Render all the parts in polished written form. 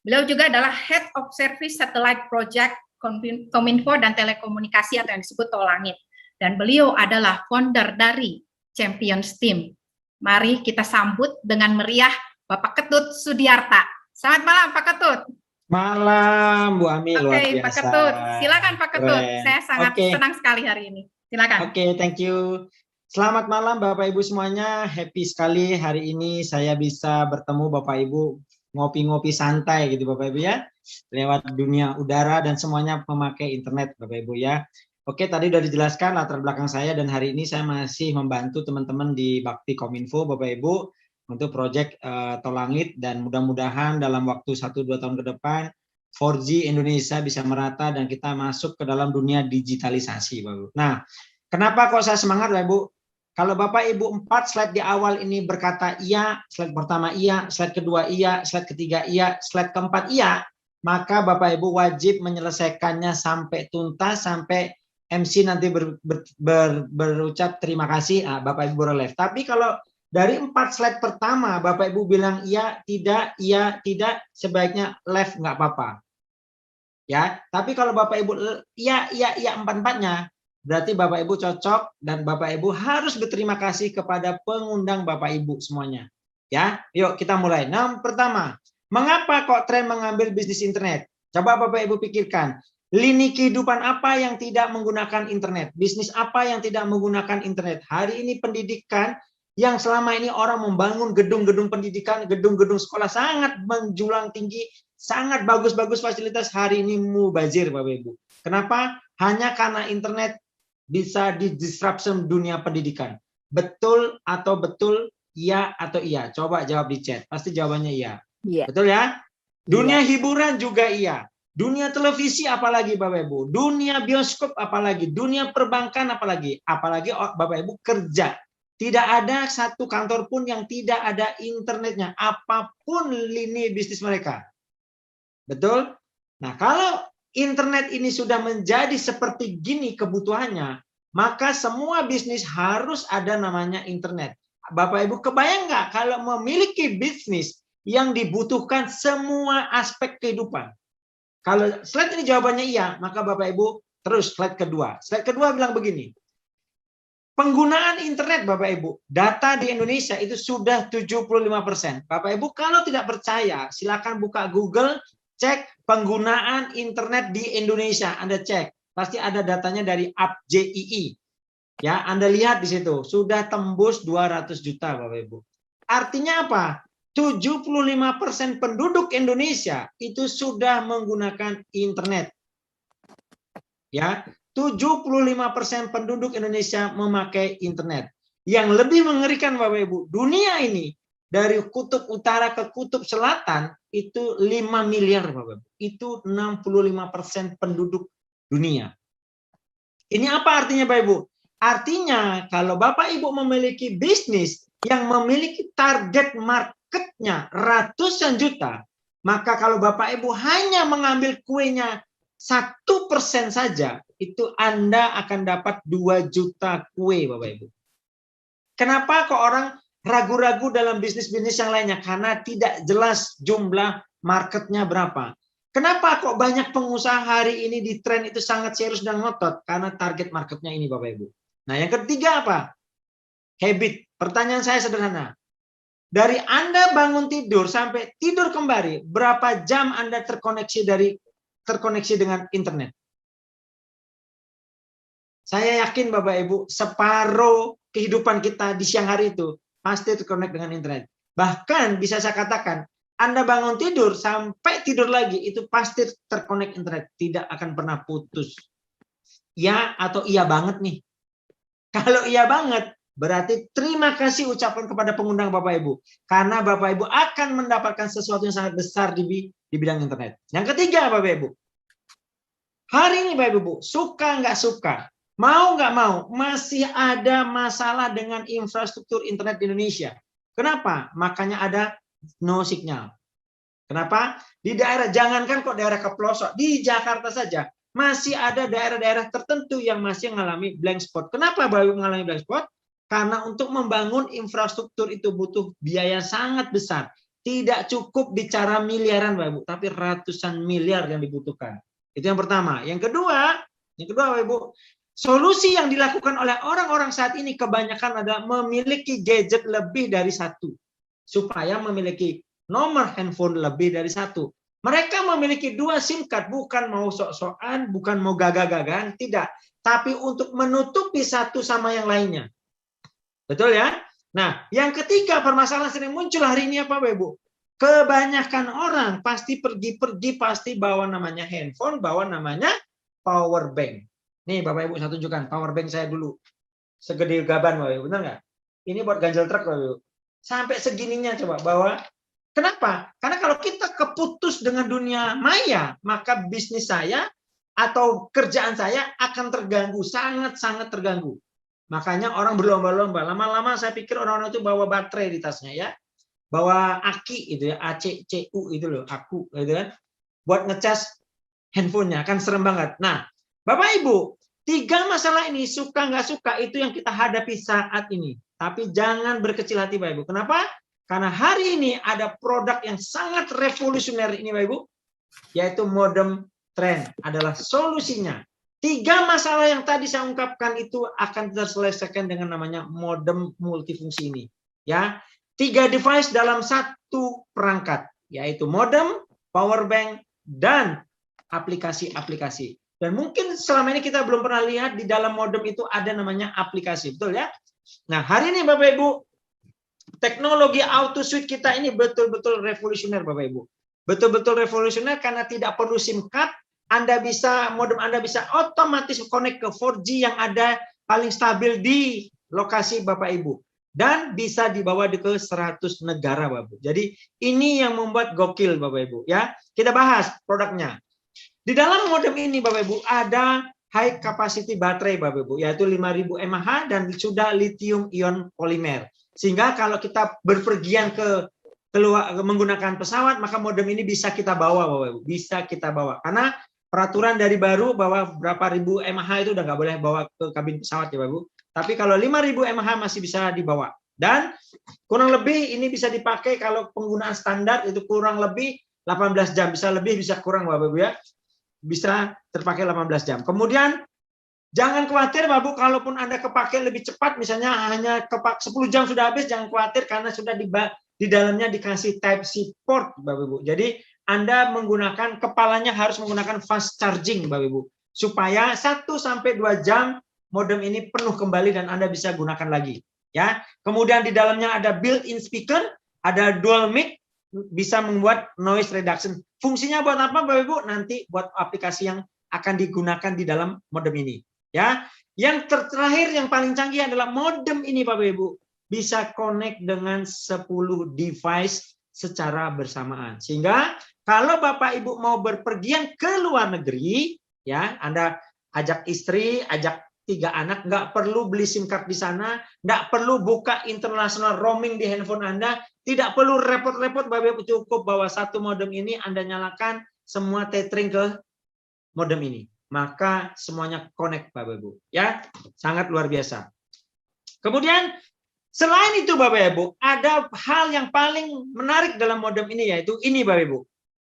Beliau juga adalah Head of Service Satellite Project Kominfo dan Telekomunikasi atau yang disebut Tol Langit. Dan beliau adalah founder dari Champions Team. Mari kita sambut dengan meriah Bapak Ketut Sudiarta. Selamat malam Pak Ketut. Malam Bu Ami, luar Oke, biasa. Pak Ketut. Silakan Pak Ketut. Keren. Saya sangat senang sekali hari ini. Silakan. Oke, thank you. Selamat malam Bapak Ibu semuanya. Happy sekali hari ini saya bisa bertemu Bapak Ibu ngopi-ngopi santai gitu Bapak Ibu ya. Lewat dunia udara dan semuanya memakai internet Bapak Ibu ya. Oke, tadi sudah dijelaskan latar belakang saya dan hari ini saya masih membantu teman-teman di Bakti Kominfo Bapak Ibu untuk proyek Tol Langit, dan mudah-mudahan dalam waktu 1-2 tahun ke depan 4G Indonesia bisa merata dan kita masuk ke dalam dunia digitalisasi Bapak Ibu. Nah, kenapa kok saya semangat Bapak Ibu? Kalau Bapak Ibu 4 slide di awal ini berkata iya, slide pertama iya, slide kedua iya, slide ketiga iya, slide keempat iya, maka Bapak Ibu wajib menyelesaikannya sampai tuntas, sampai MC nanti berucap terima kasih, Bapak Ibu boleh. Tapi kalau dari 4 slide pertama Bapak Ibu bilang iya, tidak, sebaiknya left nggak apa-apa. Ya, tapi kalau Bapak Ibu iya, empat-empatnya, berarti Bapak Ibu cocok dan Bapak Ibu harus berterima kasih kepada pengundang Bapak Ibu semuanya. Ya, yuk kita mulai. Nah, pertama, mengapa kok tren mengambil bisnis internet? Coba Bapak Ibu pikirkan, lini kehidupan apa yang tidak menggunakan internet? Bisnis apa yang tidak menggunakan internet? Hari ini pendidikan yang selama ini orang membangun gedung-gedung pendidikan, gedung-gedung sekolah sangat menjulang tinggi, sangat bagus-bagus fasilitas, hari ini mubazir Bapak Ibu. Kenapa? Hanya karena internet bisa di-disruption dunia pendidikan. Betul atau betul, iya atau iya? Coba jawab di chat, pasti jawabannya iya. Iya. Betul ya? Dunia hiburan juga iya. Dunia televisi apalagi Bapak Ibu, dunia bioskop apalagi, dunia perbankan apalagi Bapak Ibu kerja. Tidak ada satu kantor pun yang tidak ada internetnya, apapun lini bisnis mereka. Betul? Nah, kalau internet ini sudah menjadi seperti gini kebutuhannya, maka semua bisnis harus ada namanya internet. Bapak Ibu kebayang nggak kalau memiliki bisnis yang dibutuhkan semua aspek kehidupan? Kalau slide ini jawabannya iya, maka Bapak Ibu terus slide kedua. Slide kedua bilang begini. Penggunaan internet Bapak Ibu, data di Indonesia itu sudah 75%. Bapak Ibu kalau tidak percaya, silakan buka Google, cek penggunaan internet di Indonesia. Anda cek, pasti ada datanya dari AppJII. Ya, Anda lihat di situ, sudah tembus 200 juta Bapak Ibu. Artinya apa? 75% penduduk Indonesia itu sudah menggunakan internet. Ya, 75% penduduk Indonesia memakai internet. Yang lebih mengerikan Bapak Ibu, dunia ini dari kutub utara ke kutub selatan itu 5 miliar Bapak Ibu. Itu 65% penduduk dunia. Ini apa artinya Bapak Ibu? Artinya kalau Bapak Ibu memiliki bisnis yang memiliki target marketnya ratusan juta, maka kalau Bapak Ibu hanya mengambil kuenya 1% saja, itu Anda akan dapat 2 juta kue Bapak Ibu. Kenapa kok orang ragu-ragu dalam bisnis-bisnis yang lainnya? Karena tidak jelas jumlah marketnya berapa. Kenapa kok banyak pengusaha hari ini di tren itu sangat serius dan ngotot? Karena target marketnya ini Bapak Ibu. Nah yang ketiga apa? Habit. Pertanyaan saya sederhana. Dari Anda bangun tidur sampai tidur kembali, berapa jam Anda terkoneksi dengan internet? Saya yakin Bapak Ibu, separuh kehidupan kita di siang hari itu pasti terkonek dengan internet. Bahkan bisa saya katakan, Anda bangun tidur sampai tidur lagi itu pasti terkonek internet, tidak akan pernah putus. Ya atau iya banget nih? Kalau iya banget, berarti terima kasih ucapan kepada pengundang Bapak Ibu. Karena Bapak Ibu akan mendapatkan sesuatu yang sangat besar di bidang internet. Yang ketiga Bapak Ibu, hari ini Bapak Ibu, suka nggak suka, mau nggak mau, masih ada masalah dengan infrastruktur internet di Indonesia. Kenapa? Makanya ada no signal. Kenapa? Di daerah, jangankan kok daerah ke pelosok, di Jakarta saja, masih ada daerah-daerah tertentu yang masih mengalami blank spot. Kenapa Bapak Ibu mengalami blank spot? Karena untuk membangun infrastruktur itu butuh biaya sangat besar. Tidak cukup bicara miliaran Bapak Ibu, tapi ratusan miliar yang dibutuhkan. Itu yang pertama. Yang kedua Bapak Ibu, solusi yang dilakukan oleh orang-orang saat ini kebanyakan adalah memiliki gadget lebih dari satu. Supaya memiliki nomor handphone lebih dari satu. Mereka memiliki 2 SIM card, bukan mau sok-sokan, bukan mau gagah-gagahan, tidak. Tapi untuk menutupi satu sama yang lainnya. Betul ya? Nah, yang ketiga permasalahan sering muncul hari ini apa, Bapak Ibu? Kebanyakan orang pasti pergi-pergi pasti bawa namanya handphone, bawa namanya power bank. Nih Bapak Ibu, saya tunjukkan power bank saya dulu. Segede gaban Bapak Ibu, benar nggak? Ini buat ganjel truk Bapak Ibu. Sampai segininya coba bawa. Kenapa? Karena kalau kita keputus dengan dunia maya, maka bisnis saya atau kerjaan saya akan terganggu, sangat-sangat terganggu. Makanya orang berlomba-lomba. Lama-lama saya pikir orang-orang itu bawa baterai di tasnya ya. Bawa aki itu ya, ACCU itu loh, aku gitu kan. Buat ngecas handphonenya, kan serem banget. Nah, Bapak Ibu, 3 masalah ini suka nggak suka itu yang kita hadapi saat ini. Tapi jangan berkecil hati Bapak Ibu. Kenapa? Karena hari ini ada produk yang sangat revolusioner ini Bapak Ibu, yaitu modem trend adalah solusinya. 3 masalah yang tadi saya ungkapkan itu akan terselesaikan dengan namanya modem multifungsi ini. Ya, 3 device dalam satu perangkat, yaitu modem, power bank, dan aplikasi-aplikasi. Dan mungkin selama ini kita belum pernah lihat di dalam modem itu ada namanya aplikasi, betul ya? Nah, hari ini Bapak Ibu, teknologi auto switch kita ini betul-betul revolusioner Bapak Ibu. Betul-betul revolusioner karena tidak perlu SIM card. Modem Anda bisa otomatis connect ke 4G yang ada paling stabil di lokasi Bapak Ibu. Dan bisa dibawa ke 100 negara Bapak Ibu. Jadi ini yang membuat gokil Bapak Ibu. Ya, kita bahas produknya. Di dalam modem ini Bapak Ibu ada high capacity baterai Bapak Ibu, yaitu 5000 mAh dan sudah lithium ion polimer. Sehingga kalau kita berpergian keluar menggunakan pesawat, maka modem ini bisa kita bawa Bapak Ibu. Bisa kita bawa. Karena peraturan dari baru bahwa berapa ribu mAh itu udah nggak boleh bawa ke kabin pesawat ya Bapak Ibu. Tapi kalau 5000 mAh masih bisa dibawa. Dan kurang lebih ini bisa dipakai kalau penggunaan standar itu kurang lebih 18 jam. Bisa lebih, bisa kurang Bapak Ibu ya. Bisa terpakai 18 jam. Kemudian jangan khawatir Bapak Ibu, kalaupun Anda kepakai lebih cepat, misalnya hanya 10 jam sudah habis, jangan khawatir karena sudah di dalamnya dikasih Type-C port Bapak Ibu. Jadi Anda menggunakan kepalanya harus menggunakan fast charging Bapak Ibu. Supaya 1-2 jam modem ini penuh kembali dan Anda bisa gunakan lagi. Ya. Kemudian di dalamnya ada built-in speaker, ada dual mic, bisa membuat noise reduction. Fungsinya buat apa Bapak Ibu? Nanti buat aplikasi yang akan digunakan di dalam modem ini. Ya. Yang terakhir yang paling canggih adalah modem ini Bapak Ibu bisa connect dengan 10 device secara bersamaan. Sehingga kalau Bapak Ibu mau berpergian ke luar negeri, ya, Anda ajak istri, ajak 3 anak, nggak perlu beli SIM card di sana, nggak perlu buka international roaming di handphone Anda, tidak perlu repot-repot, Bapak Ibu cukup bawa satu modem ini, Anda nyalakan, semua tethering ke modem ini. Maka semuanya connect Bapak Ibu. Ya, sangat luar biasa. Kemudian selain itu Bapak Ibu, ada hal yang paling menarik dalam modem ini, yaitu ini Bapak Ibu.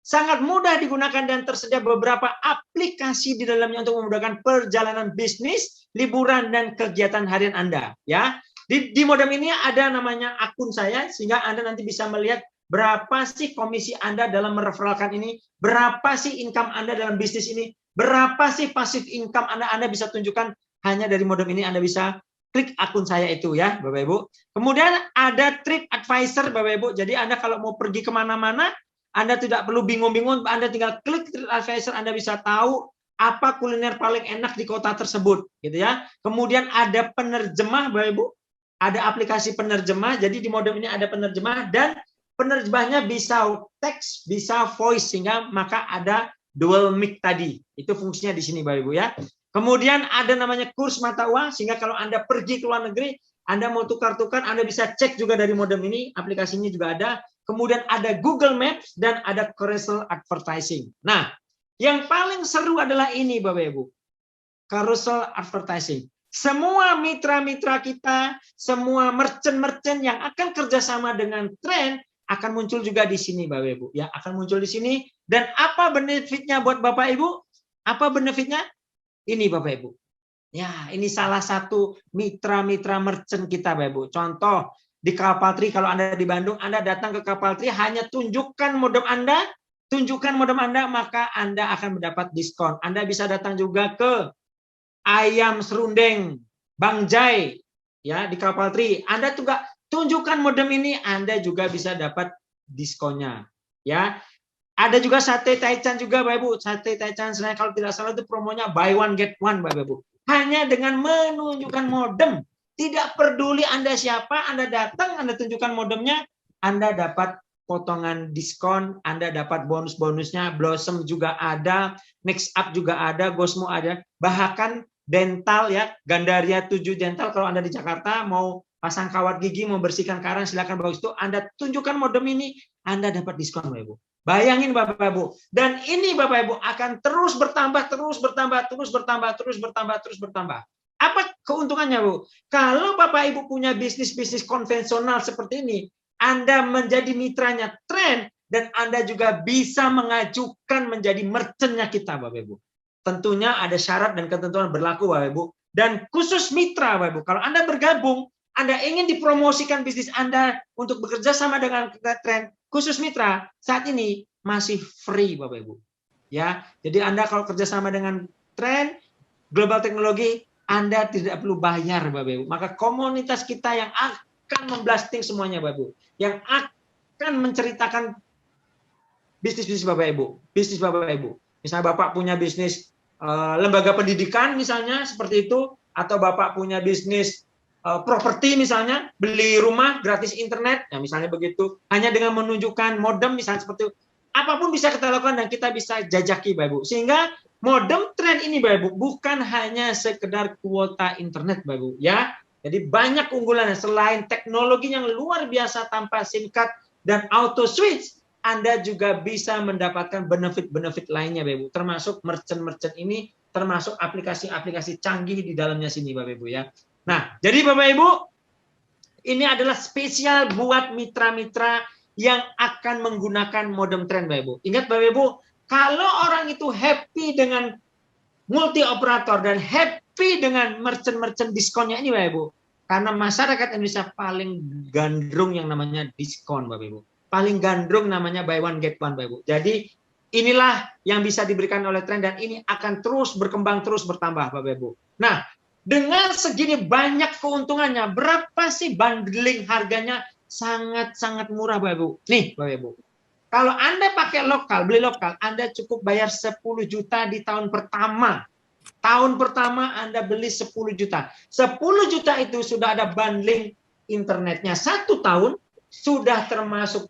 Sangat mudah digunakan dan tersedia beberapa aplikasi di dalamnya untuk memudahkan perjalanan bisnis, liburan, dan kegiatan harian Anda. Ya, di modem ini ada namanya akun saya, sehingga Anda nanti bisa melihat berapa sih komisi Anda dalam mereferalkan ini, berapa sih income Anda dalam bisnis ini, berapa sih passive income Anda bisa tunjukkan hanya dari modem ini. Anda bisa klik akun saya itu ya Bapak Ibu. Kemudian ada Trip Advisor Bapak Ibu. Jadi Anda kalau mau pergi kemana-mana, Anda tidak perlu bingung-bingung, Anda tinggal klik Trip Advisor, Anda bisa tahu apa kuliner paling enak di kota tersebut, gitu ya. Kemudian ada penerjemah Bapak Ibu, ada aplikasi penerjemah. Jadi di modem ini ada penerjemah dan penerjemahnya bisa teks, bisa voice, sehingga maka ada dual mic tadi. Itu fungsinya di sini Bapak Ibu ya. Kemudian ada namanya kurs mata uang, sehingga kalau Anda pergi ke luar negeri, Anda mau tukar-tukar, Anda bisa cek juga dari modem ini, aplikasinya juga ada. Kemudian ada Google Maps dan ada carousel advertising. Nah, yang paling seru adalah ini Bapak Ibu, carousel advertising. Semua mitra-mitra kita, semua merchant-merchant yang akan kerjasama dengan Trend akan muncul juga di sini Bapak Ibu ya, akan muncul di sini. Dan apa benefitnya buat Bapak Ibu? Apa benefitnya? Ini Bapak Ibu. Ya, ini salah satu mitra-mitra merchant kita Bapak Ibu. Contoh di Kapaltri, kalau Anda di Bandung, Anda datang ke Kapaltri hanya tunjukkan modem Anda, maka Anda akan mendapat diskon. Anda bisa datang juga ke Ayam Serundeng Bang Jai ya di Kapaltri. Anda juga tunjukkan modem ini, Anda juga bisa dapat diskonnya. Ya, ada juga sate Taichan juga, Bapak Ibu. Sate Taichan sebenarnya kalau tidak salah itu promonya buy one get one, Bapak Ibu. Hanya dengan menunjukkan modem, tidak peduli Anda siapa, Anda datang, Anda tunjukkan modemnya, Anda dapat potongan diskon, Anda dapat bonus-bonusnya. Blossom juga ada, Next Up juga ada, Gosmo ada, bahkan dental ya, Gandaria 7 dental. Kalau Anda di Jakarta mau pasang kawat gigi, mau bersihkan karang, silakan bagus itu. Anda tunjukkan modem ini, Anda dapat diskon, Bapak Ibu. Bayangin Bapak Ibu. Dan ini Bapak Ibu akan terus bertambah. Apa keuntungannya, Bu? Kalau Bapak Ibu punya bisnis-bisnis konvensional seperti ini, Anda menjadi mitranya Trend, dan Anda juga bisa mengajukan menjadi merchant-nya kita, Bapak Ibu. Tentunya ada syarat dan ketentuan berlaku, Bapak Ibu. Dan khusus mitra, Bapak Ibu, kalau Anda bergabung, Anda ingin dipromosikan bisnis Anda untuk bekerja sama dengan Trend, khusus mitra, saat ini masih free, Bapak Ibu. Ya, jadi Anda kalau kerjasama dengan Trend, Global Teknologi, Anda tidak perlu bayar, Bapak Ibu. Maka komunitas kita yang akan memblasting semuanya, Bapak Ibu, yang akan menceritakan bisnis-bisnis Bapak Ibu, Misalnya Bapak punya bisnis lembaga pendidikan misalnya seperti itu, atau Bapak punya bisnis properti misalnya, beli rumah gratis internet, ya misalnya begitu, hanya dengan menunjukkan modem misalnya seperti itu. Apapun bisa kita lakukan dan kita bisa jajaki, Bapak Ibu. Sehingga modem Trend ini, Bapak Ibu, bukan hanya sekedar kuota internet, Bapak Ibu, ya. Jadi banyak keunggulannya selain teknologi yang luar biasa tanpa SIM card dan auto switch. Anda juga bisa mendapatkan benefit-benefit lainnya, Bapak Ibu, termasuk merchant-merchant ini, termasuk aplikasi-aplikasi canggih di dalamnya sini, Bapak Ibu ya. Nah, jadi Bapak Ibu, ini adalah spesial buat mitra-mitra yang akan menggunakan modem Trend, Bapak Ibu. Ingat Bapak Ibu, kalau orang itu happy dengan multi operator dan happy dengan merchant-merchant diskonnya ini, Bapak Ibu, karena masyarakat Indonesia paling gandrung yang namanya diskon, Bapak Ibu. Paling gandrung namanya buy one get one, Bapak Ibu. Jadi inilah yang bisa diberikan oleh Trend dan ini akan terus berkembang, terus bertambah, Bapak Ibu. Nah, dengan segini banyak keuntungannya, berapa sih bundling harganya? Sangat-sangat murah, Bapak Ibu. Nih, Bapak Ibu. Kalau Anda pakai lokal, beli lokal, Anda cukup bayar 10 juta di tahun pertama. Tahun pertama Anda beli 10 juta. 10 juta itu sudah ada bundling internetnya 1 tahun, sudah termasuk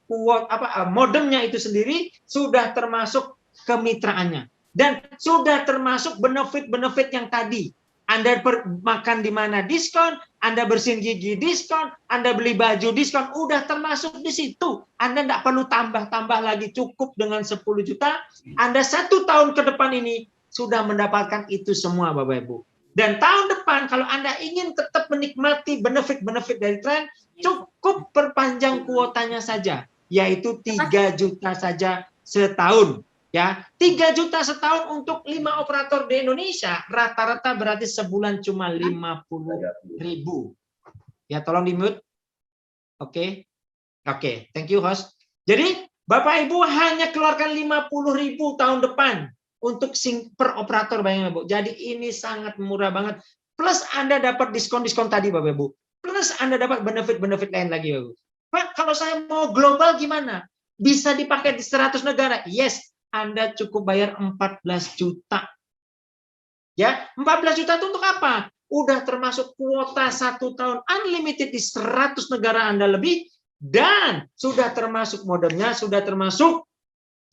modemnya itu sendiri, sudah termasuk kemitraannya, dan sudah termasuk benefit-benefit yang tadi. Anda makan di mana diskon, Anda bersihin gigi diskon, Anda beli baju diskon, udah termasuk di situ. Anda tidak perlu tambah-tambah lagi, cukup dengan 10 juta. Anda 1 tahun ke depan ini sudah mendapatkan itu semua, Bapak Ibu. Dan tahun depan kalau Anda ingin tetap menikmati benefit-benefit dari Trend, cukup perpanjang kuotanya saja, yaitu 3 juta saja setahun. Ya, 3 juta setahun untuk 5 operator di Indonesia, rata-rata berarti sebulan cuma 50.000. Ya, tolong di-mute. Oke, thank you host. Jadi, Bapak Ibu hanya keluarkan 50.000 tahun depan untuk per operator, bayangin Bu. Jadi ini sangat murah banget. Plus Anda dapat diskon-diskon tadi, Bapak Ibu. Plus Anda dapat benefit-benefit lain lagi, Bapak Ibu. Pak, kalau saya mau global gimana? Bisa dipakai di 100 negara? Yes. Anda cukup bayar 14 juta. Ya, 14 juta itu untuk apa? Udah termasuk kuota 1 tahun unlimited di 100 negara Anda lebih, dan sudah termasuk modemnya, sudah termasuk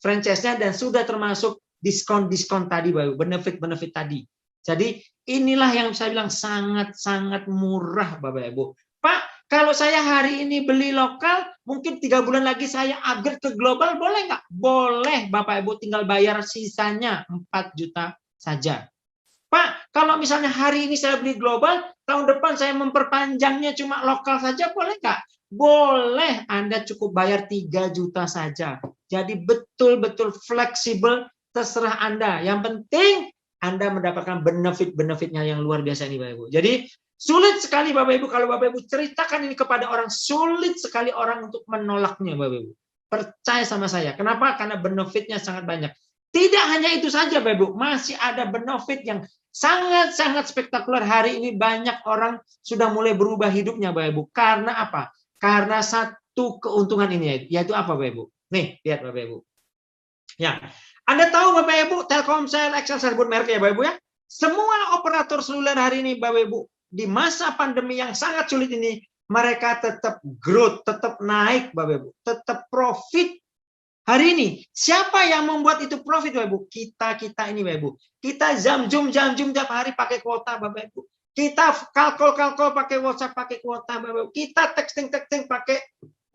franchise-nya, dan sudah termasuk diskon-diskon tadi, benefit-benefit tadi. Jadi inilah yang saya bilang sangat-sangat murah, Bapak Ibu. Pak, kalau saya hari ini beli lokal, mungkin 3 bulan lagi saya upgrade ke global, boleh nggak? Boleh, Bapak Ibu, tinggal bayar sisanya 4 juta saja. Pak, kalau misalnya hari ini saya beli global, tahun depan saya memperpanjangnya cuma lokal saja, boleh nggak? boleh Anda cukup bayar 3 juta saja. Jadi betul-betul fleksibel, terserah Anda. Yang penting Anda mendapatkan benefit-benefitnya yang luar biasa ini Bapak Ibu. Jadi sulit sekali Bapak Ibu, kalau Bapak Ibu ceritakan ini kepada orang, sulit sekali orang untuk menolaknya Bapak Ibu. Percaya sama saya. Kenapa? Karena benefitnya sangat banyak. Tidak hanya itu saja Bapak Ibu, masih ada benefit yang sangat-sangat spektakuler. Hari ini banyak orang sudah mulai berubah hidupnya Bapak Ibu. Karena apa? Karena satu keuntungan ini, yaitu apa Bapak Ibu? Nih, lihat Bapak Ibu. Ya, Anda tahu Bapak Ibu, Telkomsel, XL, sebut merek ya Bapak Ibu ya. Semua operator seluler hari ini Bapak Ibu, di masa pandemi yang sangat sulit ini, mereka tetap growth, tetap naik Bapak Ibu, tetap profit. Hari ini, siapa yang membuat itu profit Bapak Ibu? Kita ini Bapak Ibu. Kita jam-jum tiap hari pakai kuota Bapak Ibu. Kita kalkol pakai WhatsApp, pakai kuota Bapak Ibu. Kita texting pakai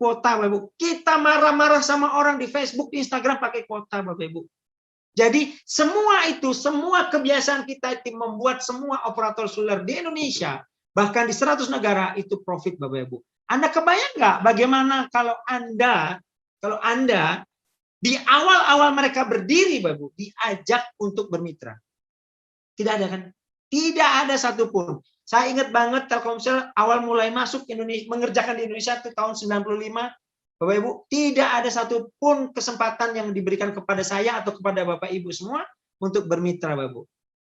kuota Bapak Ibu. Kita marah-marah sama orang di Facebook, di Instagram pakai kuota Bapak Ibu. Jadi semua itu, semua kebiasaan kita itu membuat semua operator seluler di Indonesia, bahkan di 100 negara itu profit Bapak Ibu. Anda kebayang nggak bagaimana kalau Anda di awal-awal mereka berdiri, Bapak Ibu, diajak untuk bermitra? Tidak ada kan? Tidak ada satupun. Saya ingat banget Telkomsel awal mulai masuk Indonesia, mengerjakan di Indonesia itu tahun 95, Bapak Ibu, tidak ada satupun kesempatan yang diberikan kepada saya atau kepada Bapak Ibu semua untuk bermitra, Bapak Ibu.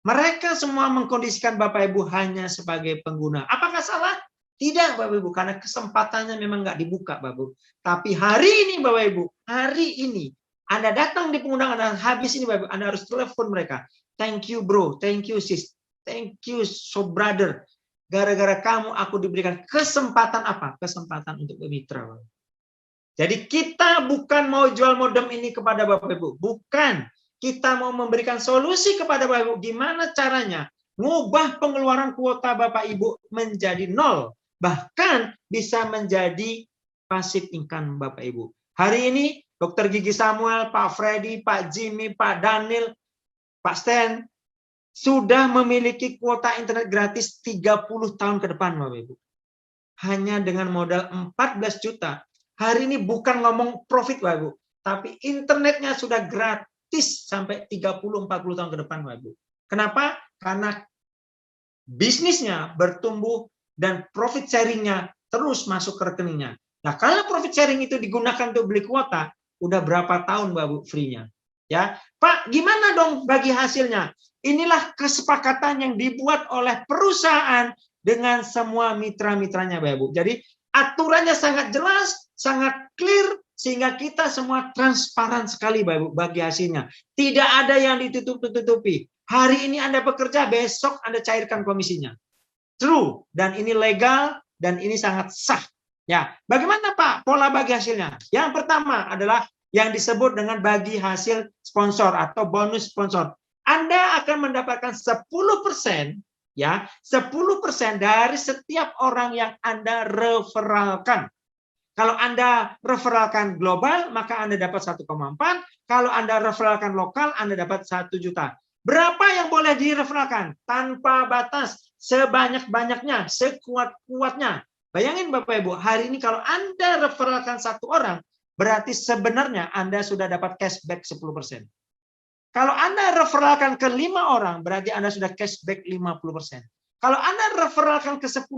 Mereka semua mengkondisikan Bapak Ibu hanya sebagai pengguna. Apakah salah? Tidak, Bapak Ibu, karena kesempatannya memang nggak dibuka, Bapak Ibu. Tapi hari ini, Bapak Ibu, hari ini, Anda datang di pengundang Anda, habis ini, Bapak Ibu, Anda harus telepon mereka. Thank you, bro. Thank you, sis. Thank you, so brother. Gara-gara kamu, aku diberikan kesempatan apa? Kesempatan untuk bermitra, Bapak Ibu. Jadi kita bukan mau jual modem ini kepada Bapak Ibu. Bukan. Kita mau memberikan solusi kepada Bapak Ibu. Gimana caranya? Ngubah pengeluaran kuota Bapak Ibu menjadi 0. Bahkan bisa menjadi passive income Bapak Ibu. Hari ini Dr. Gigi Samuel, Pak Freddy, Pak Jimmy, Pak Daniel, Pak Stan sudah memiliki kuota internet gratis 30 tahun ke depan Bapak Ibu. Hanya dengan modal 14 juta. Hari ini bukan ngomong profit Bapak Ibu, tapi internetnya sudah gratis sampai 30-40 tahun ke depan Bapak Ibu. Kenapa? Karena bisnisnya bertumbuh dan profit sharingnya terus masuk ke rekeningnya. Nah, kalau profit sharing itu digunakan untuk beli kuota, udah berapa tahun Bapak Ibu free-nya? Ya, Pak, gimana dong bagi hasilnya? Inilah kesepakatan yang dibuat oleh perusahaan dengan semua mitra-mitranya Bapak Ibu. Jadi aturannya sangat jelas, sangat clear, sehingga kita semua transparan sekali Bapak Ibu bagi hasilnya. Tidak ada yang ditutup-tutupi. Hari ini Anda bekerja, besok Anda cairkan komisinya. True, dan ini legal, dan ini sangat sah. Ya, bagaimana Pak pola bagi hasilnya? Yang pertama adalah yang disebut dengan bagi hasil sponsor atau bonus sponsor. Anda akan mendapatkan 10%, ya, 10% dari setiap orang yang Anda referralkan. Kalau Anda referralkan global, maka Anda dapat 1,4. Kalau Anda referralkan lokal, Anda dapat 1 juta. Berapa yang boleh direferralkan? Tanpa batas, sebanyak-banyaknya, sekuat-kuatnya. Bayangin Bapak Ibu, hari ini kalau Anda referralkan 1 orang, berarti sebenarnya Anda sudah dapat cashback 10%. Kalau Anda referralkan ke 5 orang, berarti Anda sudah cashback 50%. Kalau Anda referralkan ke 10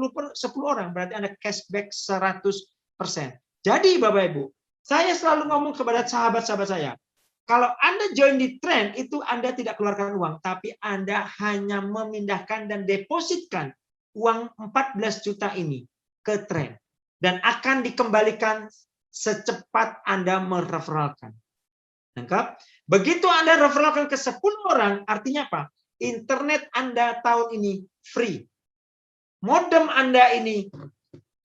orang, berarti Anda cashback 100%. Jadi Bapak Ibu, saya selalu ngomong kepada sahabat-sahabat saya, kalau Anda join di Trend, itu Anda tidak keluarkan uang, tapi Anda hanya memindahkan dan depositkan uang 14 juta ini ke Trend. Dan akan dikembalikan secepat Anda mereferralkan. Lengkap? Begitu Anda referralkan ke 10 orang, artinya apa? Internet Anda tahun ini free. Modem Anda ini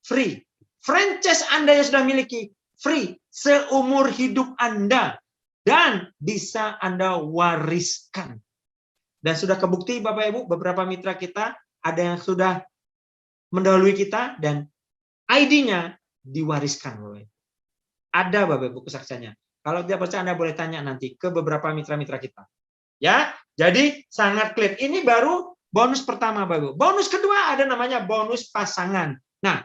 free. Franchise Anda yang sudah miliki free. Seumur hidup Anda. Dan bisa Anda wariskan. Dan sudah kebukti Bapak Ibu, beberapa mitra kita ada yang sudah mendahului kita dan ID-nya diwariskan Bapak Ibu. Ada Bapak Ibu kesaksiannya. Kalau tidak percaya Anda boleh tanya nanti ke beberapa mitra-mitra kita. Ya, jadi sangat clear. Ini baru bonus pertama Bapak Ibu. Bonus kedua ada namanya bonus pasangan. Nah,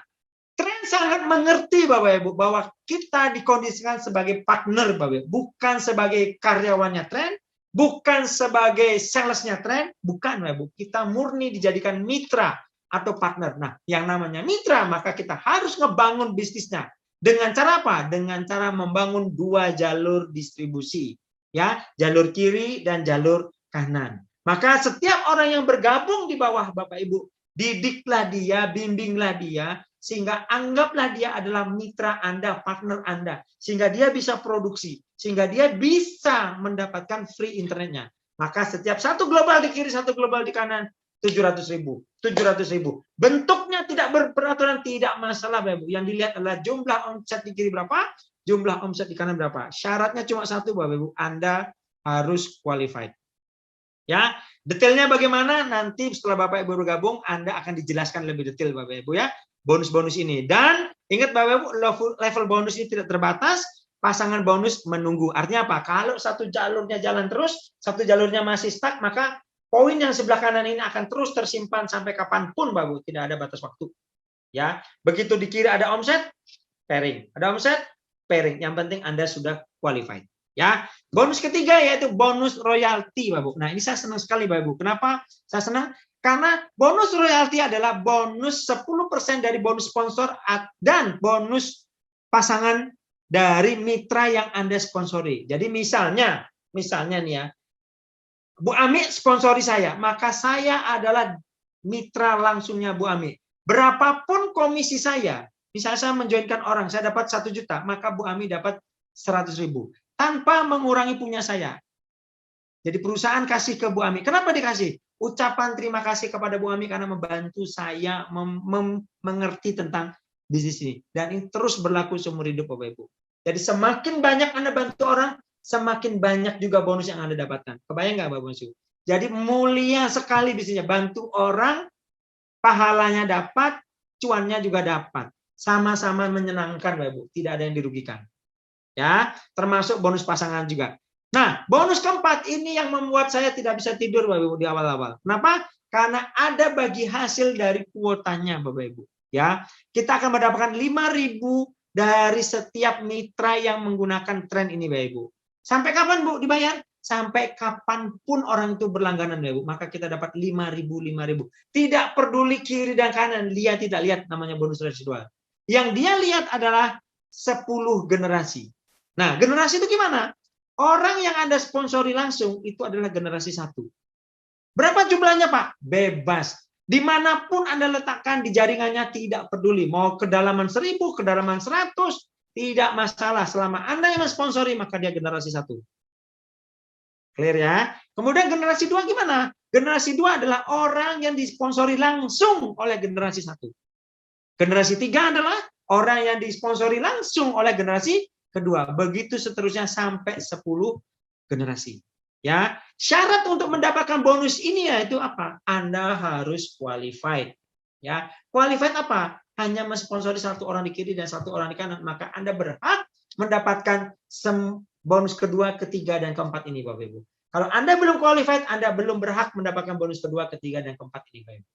Trend sangat mengerti Bapak Ibu bahwa kita dikondisikan sebagai partner Bapak Ibu, bukan sebagai karyawannya tren, bukan sebagai salesnya tren, bukan Bapak Ibu. Kita murni dijadikan mitra atau partner. Nah, yang namanya mitra maka kita harus ngebangun bisnisnya. Dengan cara apa? Dengan cara membangun dua jalur distribusi, ya, jalur kiri dan jalur kanan. Maka setiap orang yang bergabung di bawah Bapak Ibu, didiklah dia, bimbinglah dia, sehingga anggaplah dia adalah mitra Anda, partner Anda, sehingga dia bisa produksi, sehingga dia bisa mendapatkan free internetnya. Maka setiap satu global di kiri, satu global di kanan, 700.000, 700.000. Bentuknya tidak berperaturan, tidak masalah Bapak Ibu. Yang dilihat adalah jumlah omset di kiri berapa, jumlah omset di kanan berapa. Syaratnya cuma satu Bapak Ibu, Anda harus qualified. Ya, detailnya bagaimana nanti setelah Bapak Ibu bergabung, Anda akan dijelaskan lebih detail Bapak Ibu ya. Bonus-bonus ini. Dan ingat Bapak Ibu, level bonus ini tidak terbatas, pasangan bonus menunggu. Artinya apa? Kalau satu jalurnya jalan terus, satu jalurnya masih stuck, maka poin yang sebelah kanan ini akan terus tersimpan sampai kapanpun Bapak Ibu, tidak ada batas waktu. Ya, begitu di kiri ada omset, pairing. Ada omset, pairing. Yang penting Anda sudah qualified. Ya, bonus ketiga yaitu bonus royalti, Bapak Ibu. Nah, ini saya senang sekali, Bapak Ibu. Kenapa saya senang? Karena bonus royalti adalah bonus 10% dari bonus sponsor dan bonus pasangan dari mitra yang Anda sponsori. Jadi misalnya nih ya, Bu Ami sponsori saya, maka saya adalah mitra langsungnya Bu Ami. Berapapun komisi saya, misalnya saya menjoinkan orang, saya dapat 1 juta, maka Bu Ami dapat 100.000. Tanpa mengurangi punya saya. Jadi perusahaan kasih ke Bu Ami. Kenapa dikasih? Ucapan terima kasih kepada Bu Ami karena membantu saya mengerti tentang bisnis ini. Dan ini terus berlaku seumur hidup Bapak Ibu. Jadi semakin banyak Anda bantu orang, semakin banyak juga bonus yang Anda dapatkan. Kebayang nggak Bapak Ibu? Jadi mulia sekali bisnisnya. Bantu orang, pahalanya dapat, cuannya juga dapat. Sama-sama menyenangkan Bapak Ibu. Tidak ada yang dirugikan. Ya, termasuk bonus pasangan juga. Nah, bonus keempat ini yang membuat saya tidak bisa tidur Bapak Ibu di awal-awal. Kenapa? Karena ada bagi hasil dari kuotanya Bapak Ibu. Ya, kita akan mendapatkan 5.000 dari setiap mitra yang menggunakan tren ini Bapak Ibu. Sampai kapan Bu dibayar? Sampai kapanpun orang itu berlangganan Bapak Ibu. Maka kita dapat 5.000. Tidak peduli kiri dan kanan, dia tidak lihat namanya bonus residual. Yang dia lihat adalah 10 generasi. Nah, generasi itu gimana? Orang yang Anda sponsori langsung itu adalah generasi 1. Berapa jumlahnya Pak? Bebas. Dimanapun Anda letakkan di jaringannya tidak peduli. Mau kedalaman 1000, kedalaman 100, tidak masalah. Selama Anda yang mensponsori, maka dia generasi 1. Clear ya? Kemudian generasi 2 gimana? Generasi 2 adalah orang yang disponsori langsung oleh generasi 1. Generasi 3 adalah orang yang disponsori langsung oleh generasi kedua. Begitu seterusnya sampai 10 generasi. Ya, syarat untuk mendapatkan bonus ini yaitu apa? Anda harus qualified. Ya, qualified apa? Hanya mensponsori 1 orang di kiri dan 1 orang di kanan, maka Anda berhak mendapatkan bonus kedua, ketiga, dan keempat ini, Bapak Ibu. Kalau Anda belum qualified, Anda belum berhak mendapatkan bonus kedua, ketiga, dan keempat ini, Bapak Ibu.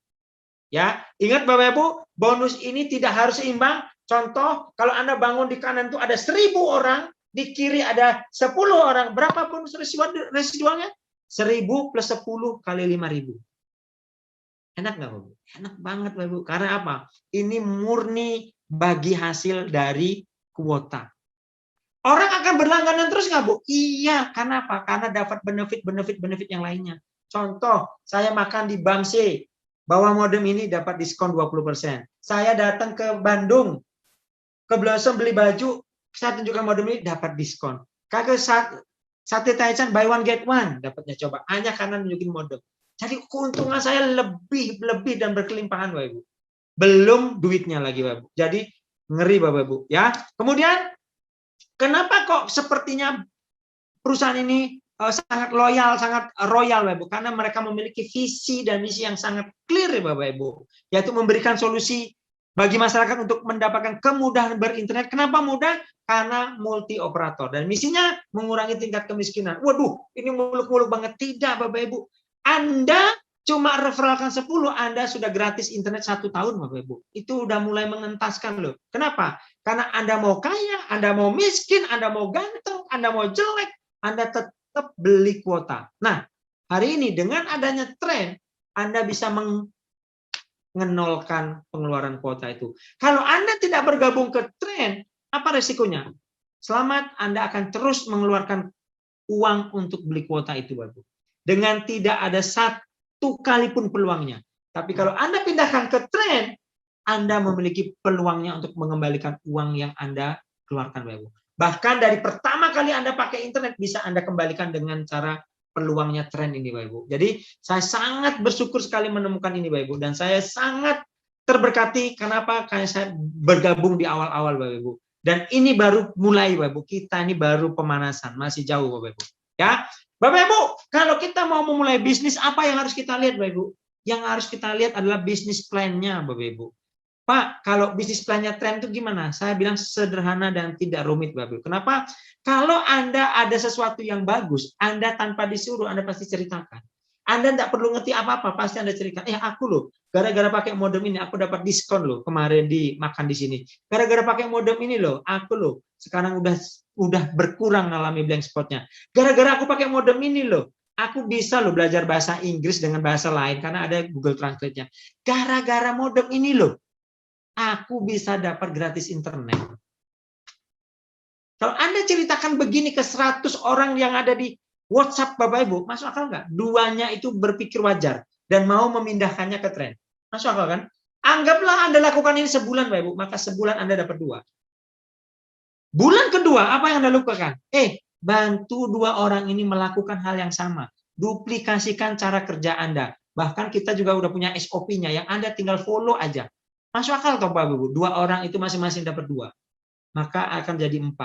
Ya, ingat Bapak Ibu, bonus ini tidak harus seimbang. Contoh, kalau Anda bangun di kanan itu ada 1.000 orang, di kiri ada 10 orang. Berapa bonus residualnya? 1.000 plus 10 kali 5.000. Enak nggak Bapak Ibu? Enak banget Bapak Ibu. Karena apa? Ini murni bagi hasil dari kuota. Orang akan berlangganan terus nggak Bu? Iya, karena apa? Karena dapat benefit yang lainnya. Contoh, saya makan di Bank C. Bawa modem ini dapat diskon 20%. Saya datang ke Bandung, ke Blossom beli baju, saya tunjukkan modem ini dapat diskon. Kakek Sate Taichan buy one get one, dapatnya coba. Hanya karena nunjukin modem. Jadi keuntungan saya lebih dan berkelimpahan Bapak Ibu. Belum duitnya lagi Bapak Ibu. Jadi ngeri Bapak Ibu ya. Kemudian kenapa kok sepertinya perusahaan ini sangat loyal, sangat royal Bapak Ibu, karena mereka memiliki visi dan misi yang sangat clear Bapak Ibu, yaitu memberikan solusi bagi masyarakat untuk mendapatkan kemudahan berinternet. Kenapa mudah? Karena multi operator dan misinya mengurangi tingkat kemiskinan. Waduh, ini muluk-muluk banget. Tidak Bapak Ibu. Anda Cuma referralkan 10, Anda sudah gratis internet 1 tahun, Bapak Ibu. Itu udah mulai mengentaskan loh. Kenapa? Karena Anda mau kaya, Anda mau miskin, Anda mau ganteng, Anda mau jelek, Anda tetap beli kuota. Nah, hari ini dengan adanya tren, Anda bisa mengenolkan pengeluaran kuota itu. Kalau Anda tidak bergabung ke tren, apa resikonya? Selamat, Anda akan terus mengeluarkan uang untuk beli kuota itu, Bapak Ibu. Dengan tidak ada satu kali pun peluangnya. Tapi kalau Anda pindahkan ke tren, Anda memiliki peluangnya untuk mengembalikan uang yang Anda keluarkan, Bapak Ibu. Bahkan dari pertama kali Anda pakai internet, bisa Anda kembalikan dengan cara peluangnya tren ini, Bapak Ibu. Jadi saya sangat bersyukur sekali menemukan ini, Bapak Ibu. Dan saya sangat terberkati. Kenapa? Karena saya bergabung di awal-awal, Bapak Ibu. Dan ini baru mulai, Bapak Ibu. Kita ini baru pemanasan, masih jauh, Bapak Ibu. Ya, Bapak Ibu, kalau kita mau memulai bisnis, apa yang harus kita lihat, Bapak Ibu? Yang harus kita lihat adalah bisnis plan-nya, Bapak Ibu. Pak, kalau bisnis plan-nya tren itu gimana? Saya bilang sederhana dan tidak rumit, Bapak Ibu. Kenapa? Kalau Anda ada sesuatu yang bagus, Anda tanpa disuruh, Anda pasti ceritakan. Anda tidak perlu ngerti apa-apa, pasti Anda ceritakan. Aku loh, gara-gara pakai modem ini, aku dapat diskon loh kemarin di makan di sini. Gara-gara pakai modem ini loh, aku loh sekarang udah berkurang ngalami blank spotnya. Gara-gara aku pakai modem ini loh, aku bisa loh belajar bahasa Inggris dengan bahasa lain karena ada Google Translate-nya. Gara-gara modem ini loh, aku bisa dapat gratis internet. Kalau Anda ceritakan begini ke 100 orang yang ada di WhatsApp, Bapak Ibu, masuk akal nggak? Duanya itu berpikir wajar dan mau memindahkannya ke tren. Masuk akal kan? Anggaplah Anda lakukan ini sebulan, Bapak Ibu, maka sebulan Anda dapat 2. Bulan kedua, apa yang Anda lakukan? Bantu 2 orang ini melakukan hal yang sama. Duplikasikan cara kerja Anda. Bahkan kita juga udah punya SOP-nya yang Anda tinggal follow aja. Masuk akal toh, Bapak Ibu? 2 orang itu masing-masing dapat 2. Maka akan jadi 4.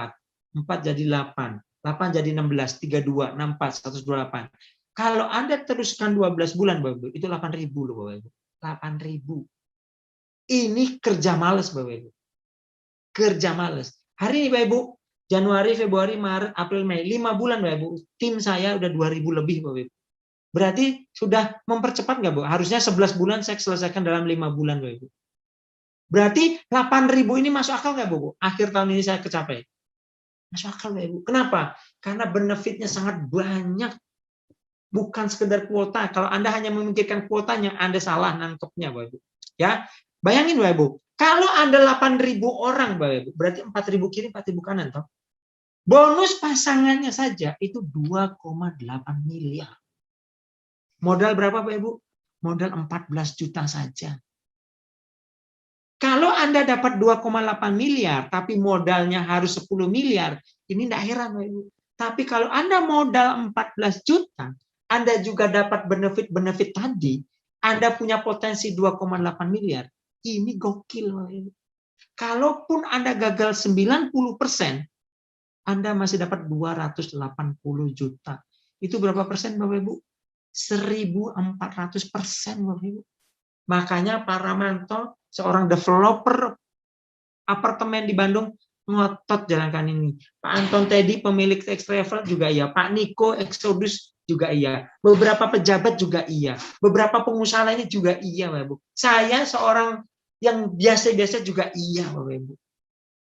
4 jadi 8. 8 jadi 16. 32, 64, 128. Kalau Anda teruskan 12 bulan, Bapak Ibu, itu 8.000 loh, Bapak Ibu. 8.000. Ini kerja males, Bapak Ibu. Kerja males. Hari ini, Bapak Ibu, Januari, Februari, Maret, April, Mei, 5 bulan, Bapak Ibu. Tim saya udah 2.000 lebih, Bapak Ibu. Berarti sudah mempercepat nggak, Bu? Harusnya 11 bulan saya selesaikan dalam 5 bulan, Bapak Ibu. Berarti 8.000 ini masuk akal nggak, Bu? Akhir tahun ini saya kecapai. Masuk akal, Bapak Ibu. Kenapa? Karena benefitnya sangat banyak. Bukan sekedar kuota. Kalau Anda hanya memikirkan kuotanya, Anda salah nangkepnya, Bapak Ibu. Ya, bayangin, Bapak Ibu. Kalau Anda 8.000 orang, Bapak Ibu, berarti 4.000 kiri, 4.000 kanan, toh. Bonus pasangannya saja itu 2,8 miliar. Modal berapa, Bapak Ibu? Modal 14 juta saja. Kalau Anda dapat 2,8 miliar, tapi modalnya harus 10 miliar, ini tidak heran, Bapak Ibu. Tapi kalau Anda modal 14 juta, Anda juga dapat benefit-benefit tadi, Anda punya potensi 2,8 miliar, ini gokil, Bapak Ibu. Kalaupun Anda gagal 90%, Anda masih dapat 280 juta. Itu berapa persen, Bapak Ibu? 1.400%, Bapak Ibu. Makanya Pak Ramanto, seorang developer apartemen di Bandung, ngotot jalankan ini. Pak Anton Teddy, pemilik X Travel juga iya. Pak Niko, Exodus juga iya. Beberapa pejabat juga iya. Beberapa pengusaha ini juga iya, Bapak Ibu. Saya seorang yang biasa-biasa juga iya, Bapak Ibu.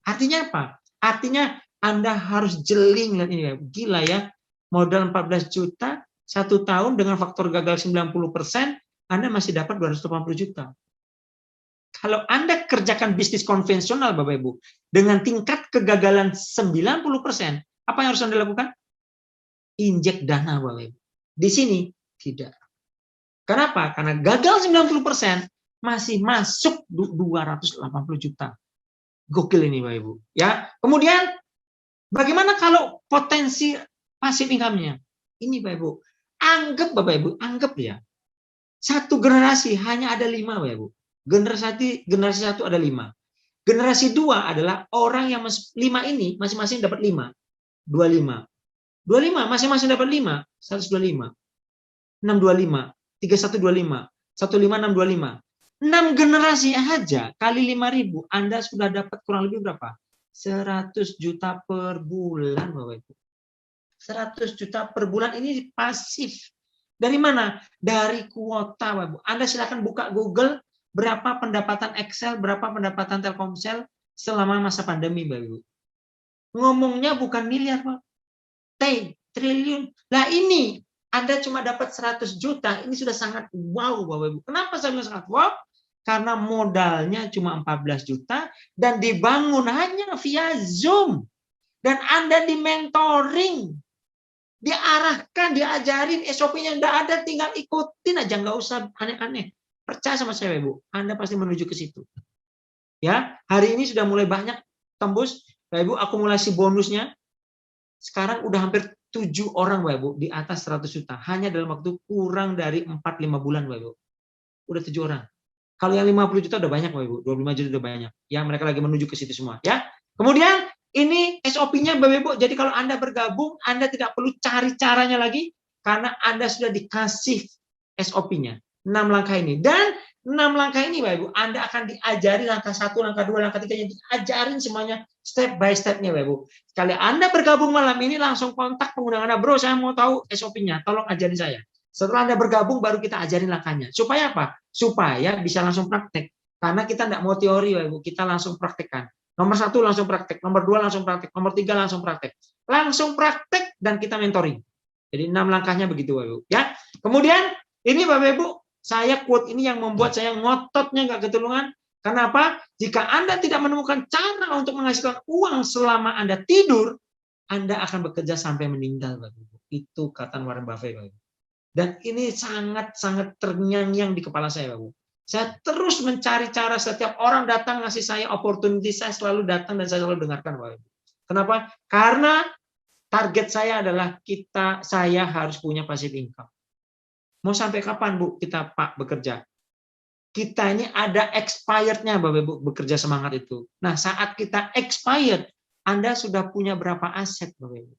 Artinya apa? Artinya Anda harus jeli lihat ini, Bapak Ibu. Gila ya, modal 14 juta, 1 tahun dengan faktor gagal 90%, Anda masih dapat 280 juta. Kalau Anda kerjakan bisnis konvensional, Bapak Ibu, dengan tingkat kegagalan 90%, apa yang harus Anda lakukan? Injek dana, Bapak Ibu. Di sini tidak. Kenapa? Karena gagal 90%, masih masuk 280 juta. Gokil ini, Bapak Ibu. Ya. Kemudian, bagaimana kalau potensi passive income-nya? Ini, Bapak Ibu. Anggap, Bapak Ibu, anggap ya. Satu generasi hanya ada 5, Bapak Ibu. Generasi 1 ada 5. Generasi 2 adalah orang yang 5 ini masing-masing dapat 5. 25. 25 masing-masing dapat 5. 125. 625. 3125. 15625. 6 generasi aja kali 5.000, Anda sudah dapat kurang lebih berapa? 100 juta per bulan, Bapak Ibu. 100 juta per bulan ini pasif. Dari mana? Dari kuota, Bapak Ibu. Anda silakan buka Google, berapa pendapatan Excel, berapa pendapatan Telkomsel selama masa pandemi, Bapak Ibu. Ngomongnya bukan miliar, Pak. Triliun. Nah ini, Anda cuma dapat 100 juta, ini sudah sangat wow, Bapak Ibu. Kenapa saya bilang sangat wow? Karena modalnya cuma 14 juta dan dibangun hanya via Zoom. Dan Anda di mentoring, diarahkan, diajarin SOP-nya udah ada, tinggal ikutin aja, nggak usah aneh-aneh. Percaya sama saya, Ibu, Anda pasti menuju ke situ. Ya, hari ini sudah mulai banyak tembus, Ibu, akumulasi bonusnya sekarang udah hampir 7 orang, Ibu, di atas 100 juta hanya dalam waktu kurang dari 4-5 bulan, Ibu. Udah 7 orang. Kalau yang 50 juta udah banyak, Ibu, 25 juta udah banyak. Ya, mereka lagi menuju ke situ semua, ya. Kemudian ini SOP-nya, Bapak Ibu. Jadi kalau Anda bergabung, Anda tidak perlu cari caranya lagi karena Anda sudah dikasih SOP-nya. 6 langkah ini. Dan 6 langkah ini, Bapak Ibu, Anda akan diajari langkah 1, langkah 2, langkah 3, diajarin semuanya step by step-nya, Bapak Ibu. Sekali Anda bergabung malam ini, langsung kontak pengundang Anda, bro, saya mau tahu SOP-nya, tolong ajarin saya. Setelah Anda bergabung, baru kita ajarin langkahnya. Supaya apa? Supaya bisa langsung praktek. Karena kita tidak mau teori, Bapak Ibu, kita langsung praktekkan. Nomor 1 langsung praktek, nomor 2 langsung praktek, nomor 3 langsung praktek. Langsung praktek dan kita mentoring. Jadi 6 langkahnya begitu, Bapak Ibu. Ya. Kemudian ini Bapak Ibu, saya quote ini yang membuat saya ngototnya nggak ketulungan. Kenapa? Jika Anda tidak menemukan cara untuk menghasilkan uang selama Anda tidur, Anda akan bekerja sampai meninggal, Bapak Ibu. Itu kata Warren Buffett, Bapak Ibu. Dan ini sangat-sangat terngiang-ngiang di kepala saya, Bapak Ibu. Saya terus mencari cara, setiap orang datang ngasih saya opportunity, saya selalu datang dan saya selalu dengarkan, Bapak Ibu. Kenapa? Karena target saya adalah saya harus punya passive income. Mau sampai kapan, Bu, kita Pak bekerja? Kita ini ada expired-nya, Bapak Ibu, bekerja semangat itu. Nah, saat kita expired, Anda sudah punya berapa aset, Bapak Ibu?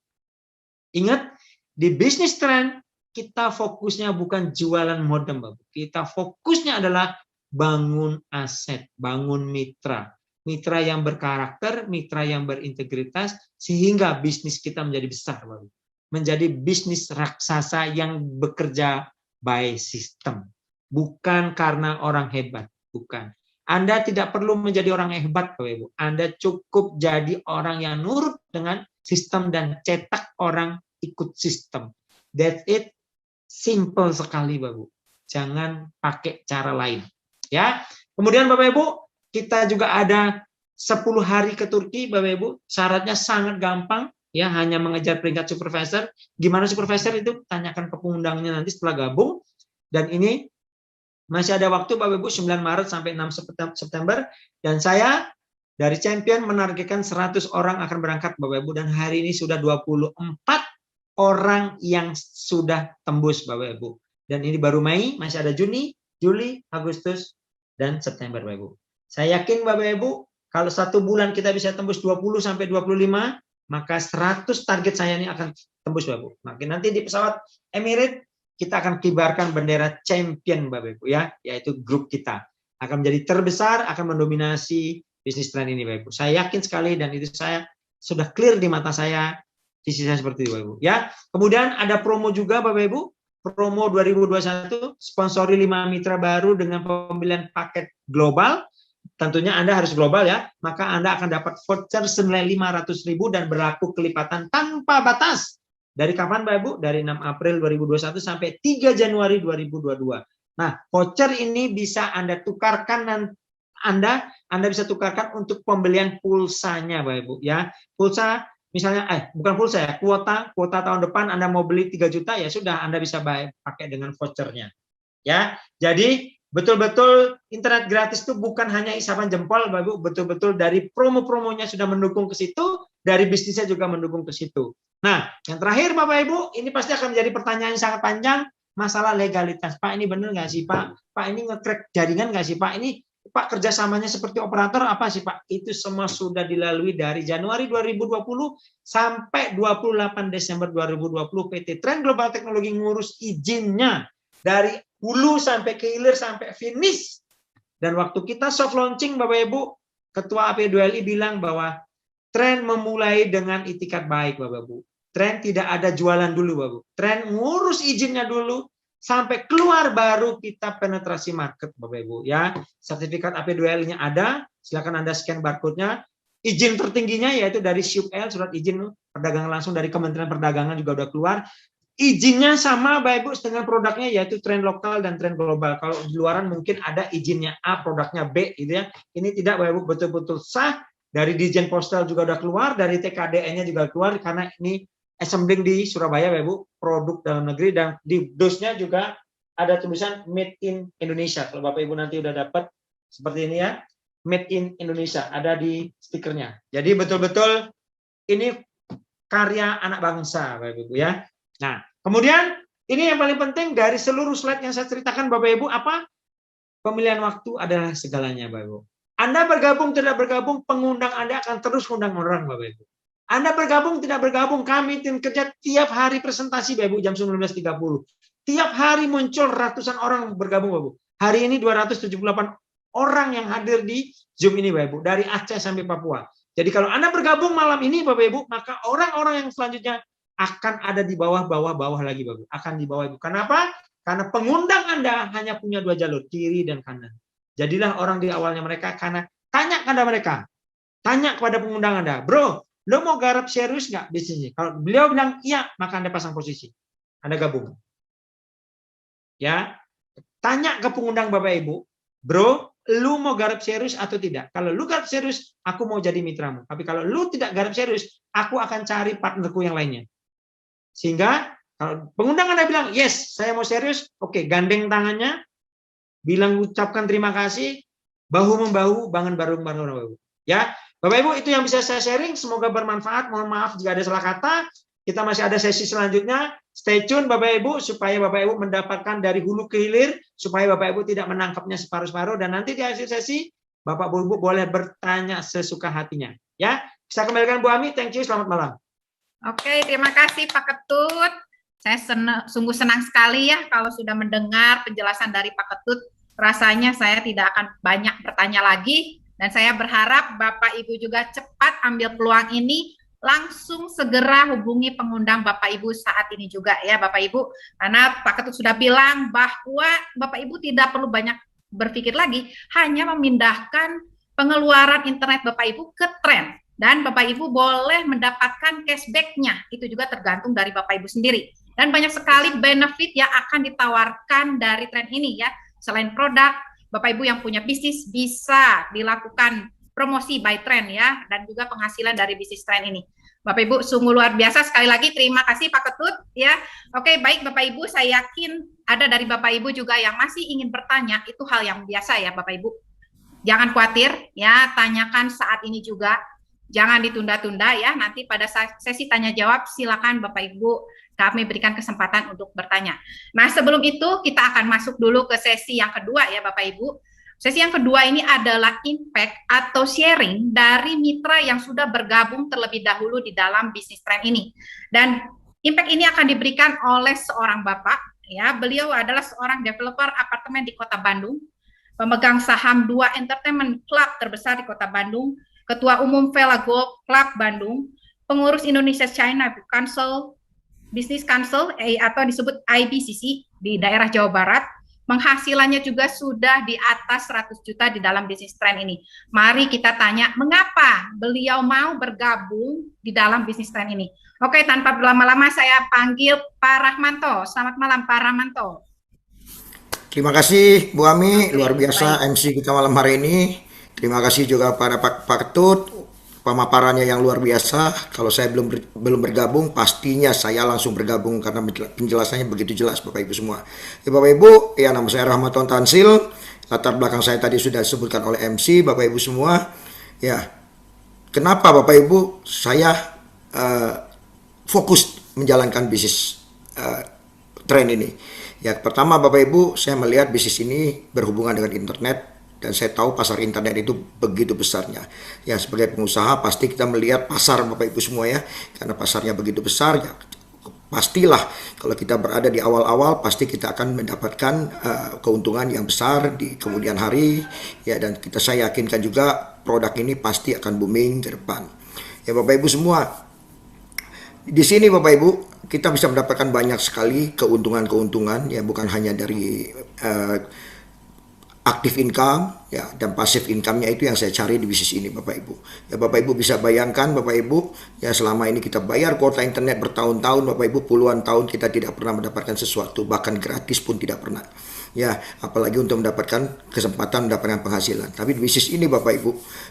Ingat, di bisnis trend, kita fokusnya bukan jualan modem, Bapak. Kita fokusnya adalah bangun aset, bangun mitra. Mitra yang berkarakter, mitra yang berintegritas, sehingga bisnis kita menjadi besar, Bapak. Menjadi bisnis raksasa yang bekerja by system. Bukan karena orang hebat, bukan. Anda tidak perlu menjadi orang hebat, Bapak Ibu. Anda cukup jadi orang yang nurut dengan sistem dan cetak orang ikut sistem. That's it. Simple sekali, Bapak Ibu. Jangan pakai cara lain. Ya. Kemudian Bapak Ibu, kita juga ada 10 hari ke Turki, Bapak Ibu. Syaratnya sangat gampang, ya, hanya mengejar peringkat supervisor. Gimana supervisor itu? Tanyakan ke pengundangnya nanti setelah gabung. Dan ini masih ada waktu, Bapak Ibu, 9 Maret sampai 6 September. Dan saya dari Champion menargetkan 100 orang akan berangkat, Bapak Ibu. Dan hari ini sudah 24 orang yang sudah tembus, Bapak Ibu. Dan ini baru Mei, masih ada Juni, Juli, Agustus, dan September, Bapak Ibu. Saya yakin, Bapak Ibu, kalau 1 bulan kita bisa tembus 20 sampai 25, maka 100 target saya ini akan tembus, Bapak Ibu. Makin nanti di pesawat Emirates, kita akan kibarkan bendera Champion, Bapak Ibu, ya, yaitu grup kita. Akan menjadi terbesar, akan mendominasi bisnis tren ini, Bapak Ibu. Saya yakin sekali, dan itu saya sudah clear di mata saya, visi saya seperti itu, Bapak Ibu. Ya. Kemudian ada promo juga, Bapak Ibu. Promo 2021, sponsori 5 mitra baru dengan pembelian paket global. Tentunya Anda harus global, ya. Maka Anda akan dapat voucher senilai 500.000 dan berlaku kelipatan tanpa batas. Dari kapan, Bapak Ibu? Dari 6 April 2021 sampai 3 Januari 2022. Nah, voucher ini bisa Anda tukarkan, dan Anda bisa tukarkan untuk pembelian pulsanya, Bapak Ibu, ya. Pulsa misalnya, bukan pulsa, ya, kuota tahun depan Anda mau beli 3 juta, ya sudah, Anda bisa pakai dengan vouchernya. Ya, jadi betul-betul internet gratis itu bukan hanya isapan jempol, Bapak Ibu, betul-betul dari promo-promonya sudah mendukung ke situ, dari bisnisnya juga mendukung ke situ. Nah, yang terakhir, Bapak Ibu, ini pasti akan menjadi pertanyaan yang sangat panjang, masalah legalitas. Pak, ini benar nggak sih, Pak? Pak, ini nge-crack jaringan nggak sih, Pak? Ini Pak, kerjasamanya seperti operator apa sih, Pak? Itu semua sudah dilalui dari Januari 2020 sampai 28 Desember 2020. PT Trend Global Teknologi ngurus izinnya dari hulu sampai ke hilir sampai finish. Dan waktu kita soft launching, Bapak Ibu, Ketua AP2LI bilang bahwa Trend memulai dengan itikat baik, Bapak Ibu. Trend tidak ada jualan dulu, Bapak Ibu. Trend ngurus izinnya dulu, sampai keluar baru kita penetrasi market Bapak Ibu ya. Sertifikat AP2L-nya ada, silakan Anda scan barcode-nya. Izin tertingginya yaitu dari SUPL, surat izin perdagangan langsung dari Kementerian Perdagangan juga udah keluar. Izinnya sama Bapak Ibu dengan produknya yaitu tren lokal dan tren global. Kalau di luaran mungkin ada izinnya A, produknya B gitu ya. Ini tidak Bapak Ibu, betul-betul sah. Dari Dirjen Postal juga udah keluar, dari TKDN-nya juga keluar karena ini assembling di Surabaya Bapak Ibu, produk dalam negeri, dan di dosnya juga ada tulisan Made in Indonesia. Kalau Bapak Ibu nanti udah dapat seperti ini ya, Made in Indonesia, ada di stikernya. Jadi betul-betul ini karya anak bangsa Bapak Ibu ya. Nah, kemudian ini yang paling penting dari seluruh slide yang saya ceritakan Bapak Ibu, apa? Pemilihan waktu adalah segalanya Bapak Ibu. Anda bergabung tidak bergabung, pengundang Anda akan terus undang orang Bapak Ibu. Anda bergabung tidak bergabung, kami tim kerja tiap hari presentasi Bapak Ibu jam 19.30. Tiap hari muncul ratusan orang bergabung Bapak Ibu. Hari ini 278 orang yang hadir di Zoom ini Bapak Ibu, dari Aceh sampai Papua. Jadi kalau Anda bergabung malam ini Bapak Ibu, maka orang-orang yang selanjutnya akan ada di bawah lagi Bapak Ibu. Akan di bawah Ibu. Kenapa? Karena pengundang Anda hanya punya 2 jalur, kiri dan kanan. Jadilah orang di awalnya mereka, karena tanya kepada mereka. Tanya kepada pengundang Anda, bro, lo mau garap serius nggak bisnisnya? Kalau beliau bilang iya, maka Anda pasang posisi. Anda gabung. Ya, tanya ke pengundang Bapak Ibu, bro, lu mau garap serius atau tidak? Kalau lu garap serius, aku mau jadi mitramu. Tapi kalau lu tidak garap serius, aku akan cari partnerku yang lainnya. Sehingga kalau pengundang Anda bilang, yes, saya mau serius, oke, gandeng tangannya, bilang ucapkan terima kasih, bahu-membahu, bangun bareng-bareng Bapak Ibu. Ya, Bapak Ibu itu yang bisa saya sharing, semoga bermanfaat. Mohon maaf jika ada salah kata. Kita masih ada sesi selanjutnya. Stay tune Bapak Ibu supaya Bapak Ibu mendapatkan dari hulu ke hilir, supaya Bapak Ibu tidak menangkapnya separuh-separuh, dan nanti di akhir sesi Bapak Ibu boleh bertanya sesuka hatinya. Ya, bisa kembalikan Bu Ami. Thank you, selamat malam. Oke, terima kasih Pak Ketut. Saya sungguh senang sekali ya kalau sudah mendengar penjelasan dari Pak Ketut. Rasanya saya tidak akan banyak bertanya lagi, dan saya berharap Bapak Ibu juga cepat ambil peluang ini, langsung segera hubungi pengundang Bapak Ibu saat ini juga ya Bapak Ibu, karena Pak Ketut sudah bilang bahwa Bapak Ibu tidak perlu banyak berpikir lagi, hanya memindahkan pengeluaran internet Bapak Ibu ke tren, dan Bapak Ibu boleh mendapatkan cashback-nya, itu juga tergantung dari Bapak Ibu sendiri, dan banyak sekali benefit yang akan ditawarkan dari tren ini ya. Selain produk, Bapak Ibu yang punya bisnis bisa dilakukan promosi by trend ya, dan juga penghasilan dari bisnis trend ini. Bapak Ibu sungguh luar biasa, sekali lagi terima kasih Pak Ketut ya. Oke, baik Bapak Ibu, saya yakin ada dari Bapak Ibu juga yang masih ingin bertanya, itu hal yang biasa ya Bapak Ibu. Jangan khawatir ya, tanyakan saat ini juga. Jangan ditunda-tunda ya, nanti pada sesi tanya jawab silakan Bapak Ibu kami berikan kesempatan untuk bertanya. Nah, sebelum itu kita akan masuk dulu ke sesi yang kedua ya Bapak Ibu. Sesi yang kedua ini adalah impact atau sharing dari mitra yang sudah bergabung terlebih dahulu di dalam bisnis tren ini. Dan impact ini akan diberikan oleh seorang Bapak ya. Beliau adalah seorang developer apartemen di Kota Bandung, pemegang saham 2 entertainment club terbesar di Kota Bandung, Ketua Umum Vela Golf Club Bandung, pengurus Indonesia China Council Business Council atau disebut IBCC di daerah Jawa Barat. Penghasilannya juga sudah di atas 100 juta di dalam bisnis tren ini. Mari kita tanya mengapa beliau mau bergabung di dalam bisnis tren ini. Oke, tanpa berlama-lama saya panggil Pak Rahmanto. Selamat malam Pak Rahmanto. Terima kasih Bu Ami, luar biasa baik. MC kita malam hari ini. Terima kasih juga pada Pak Ketut, pemaparannya yang luar biasa. Kalau saya belum bergabung, pastinya saya langsung bergabung karena penjelasannya begitu jelas Bapak Ibu semua. Ya, Bapak Ibu, ya nama saya Rahmaton Tansil. Latar belakang saya tadi sudah disebutkan oleh MC, Bapak Ibu semua. Ya, kenapa Bapak Ibu saya fokus menjalankan bisnis tren ini? Ya, pertama Bapak Ibu, saya melihat bisnis ini berhubungan dengan internet. Dan saya tahu pasar internet itu begitu besarnya. Ya, sebagai pengusaha pasti kita melihat pasar Bapak Ibu semua ya. Karena pasarnya begitu besar ya. Pastilah kalau kita berada di awal-awal pasti kita akan mendapatkan keuntungan yang besar di kemudian hari. Ya, dan saya yakinkan juga produk ini pasti akan booming ke depan. Ya Bapak Ibu semua. Di sini Bapak Ibu kita bisa mendapatkan banyak sekali keuntungan-keuntungan, ya bukan hanya dari active income, ya, dan passive income-nya itu yang saya cari di bisnis ini, Bapak Ibu. Ya, Bapak Ibu bisa bayangkan, Bapak Ibu, ya selama ini kita bayar kuota internet bertahun-tahun, Bapak Ibu, puluhan tahun kita tidak pernah mendapatkan sesuatu, bahkan gratis pun tidak pernah. Ya, apalagi untuk mendapatkan kesempatan mendapatkan penghasilan. Tapi di bisnis ini, Bapak Ibu,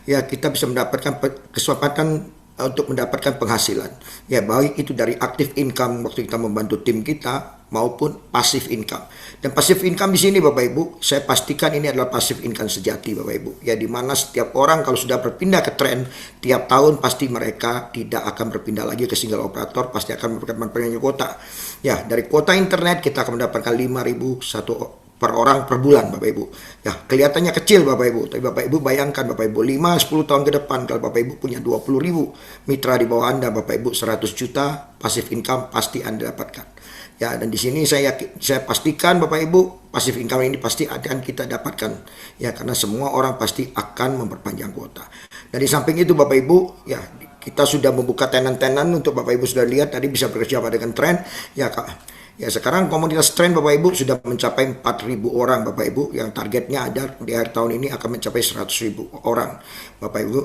ya kita bisa mendapatkan kesempatan untuk mendapatkan penghasilan. Ya, baik itu dari active income waktu kita membantu tim kita maupun passive income. Dan passive income di sini, Bapak Ibu, saya pastikan ini adalah passive income sejati, Bapak Ibu. Ya, di mana setiap orang kalau sudah berpindah ke trend tiap tahun pasti mereka tidak akan berpindah lagi ke single operator, pasti akan memperpanjang kuota. Ya, dari kuota internet kita akan mendapatkan 5.000 satu per orang per bulan, Bapak Ibu. Ya, kelihatannya kecil, Bapak Ibu, tapi Bapak Ibu bayangkan, Bapak Ibu, 5-10 tahun ke depan kalau Bapak Ibu punya 20.000 mitra di bawah Anda, Bapak Ibu, 100 juta passive income pasti Anda dapatkan. Ya, dan di sini saya pastikan, Bapak Ibu, passive income ini pasti akan kita dapatkan. Ya, karena semua orang pasti akan memperpanjang kuota. Dan di samping itu, Bapak Ibu, ya kita sudah membuka tenan-tenan untuk Bapak Ibu sudah lihat tadi bisa bekerja dengan tren. Ya, Kak. Ya, sekarang komunitas tren, Bapak Ibu, sudah mencapai 4.000 orang, Bapak Ibu, yang targetnya ada di akhir tahun ini akan mencapai 100.000 orang, Bapak Ibu.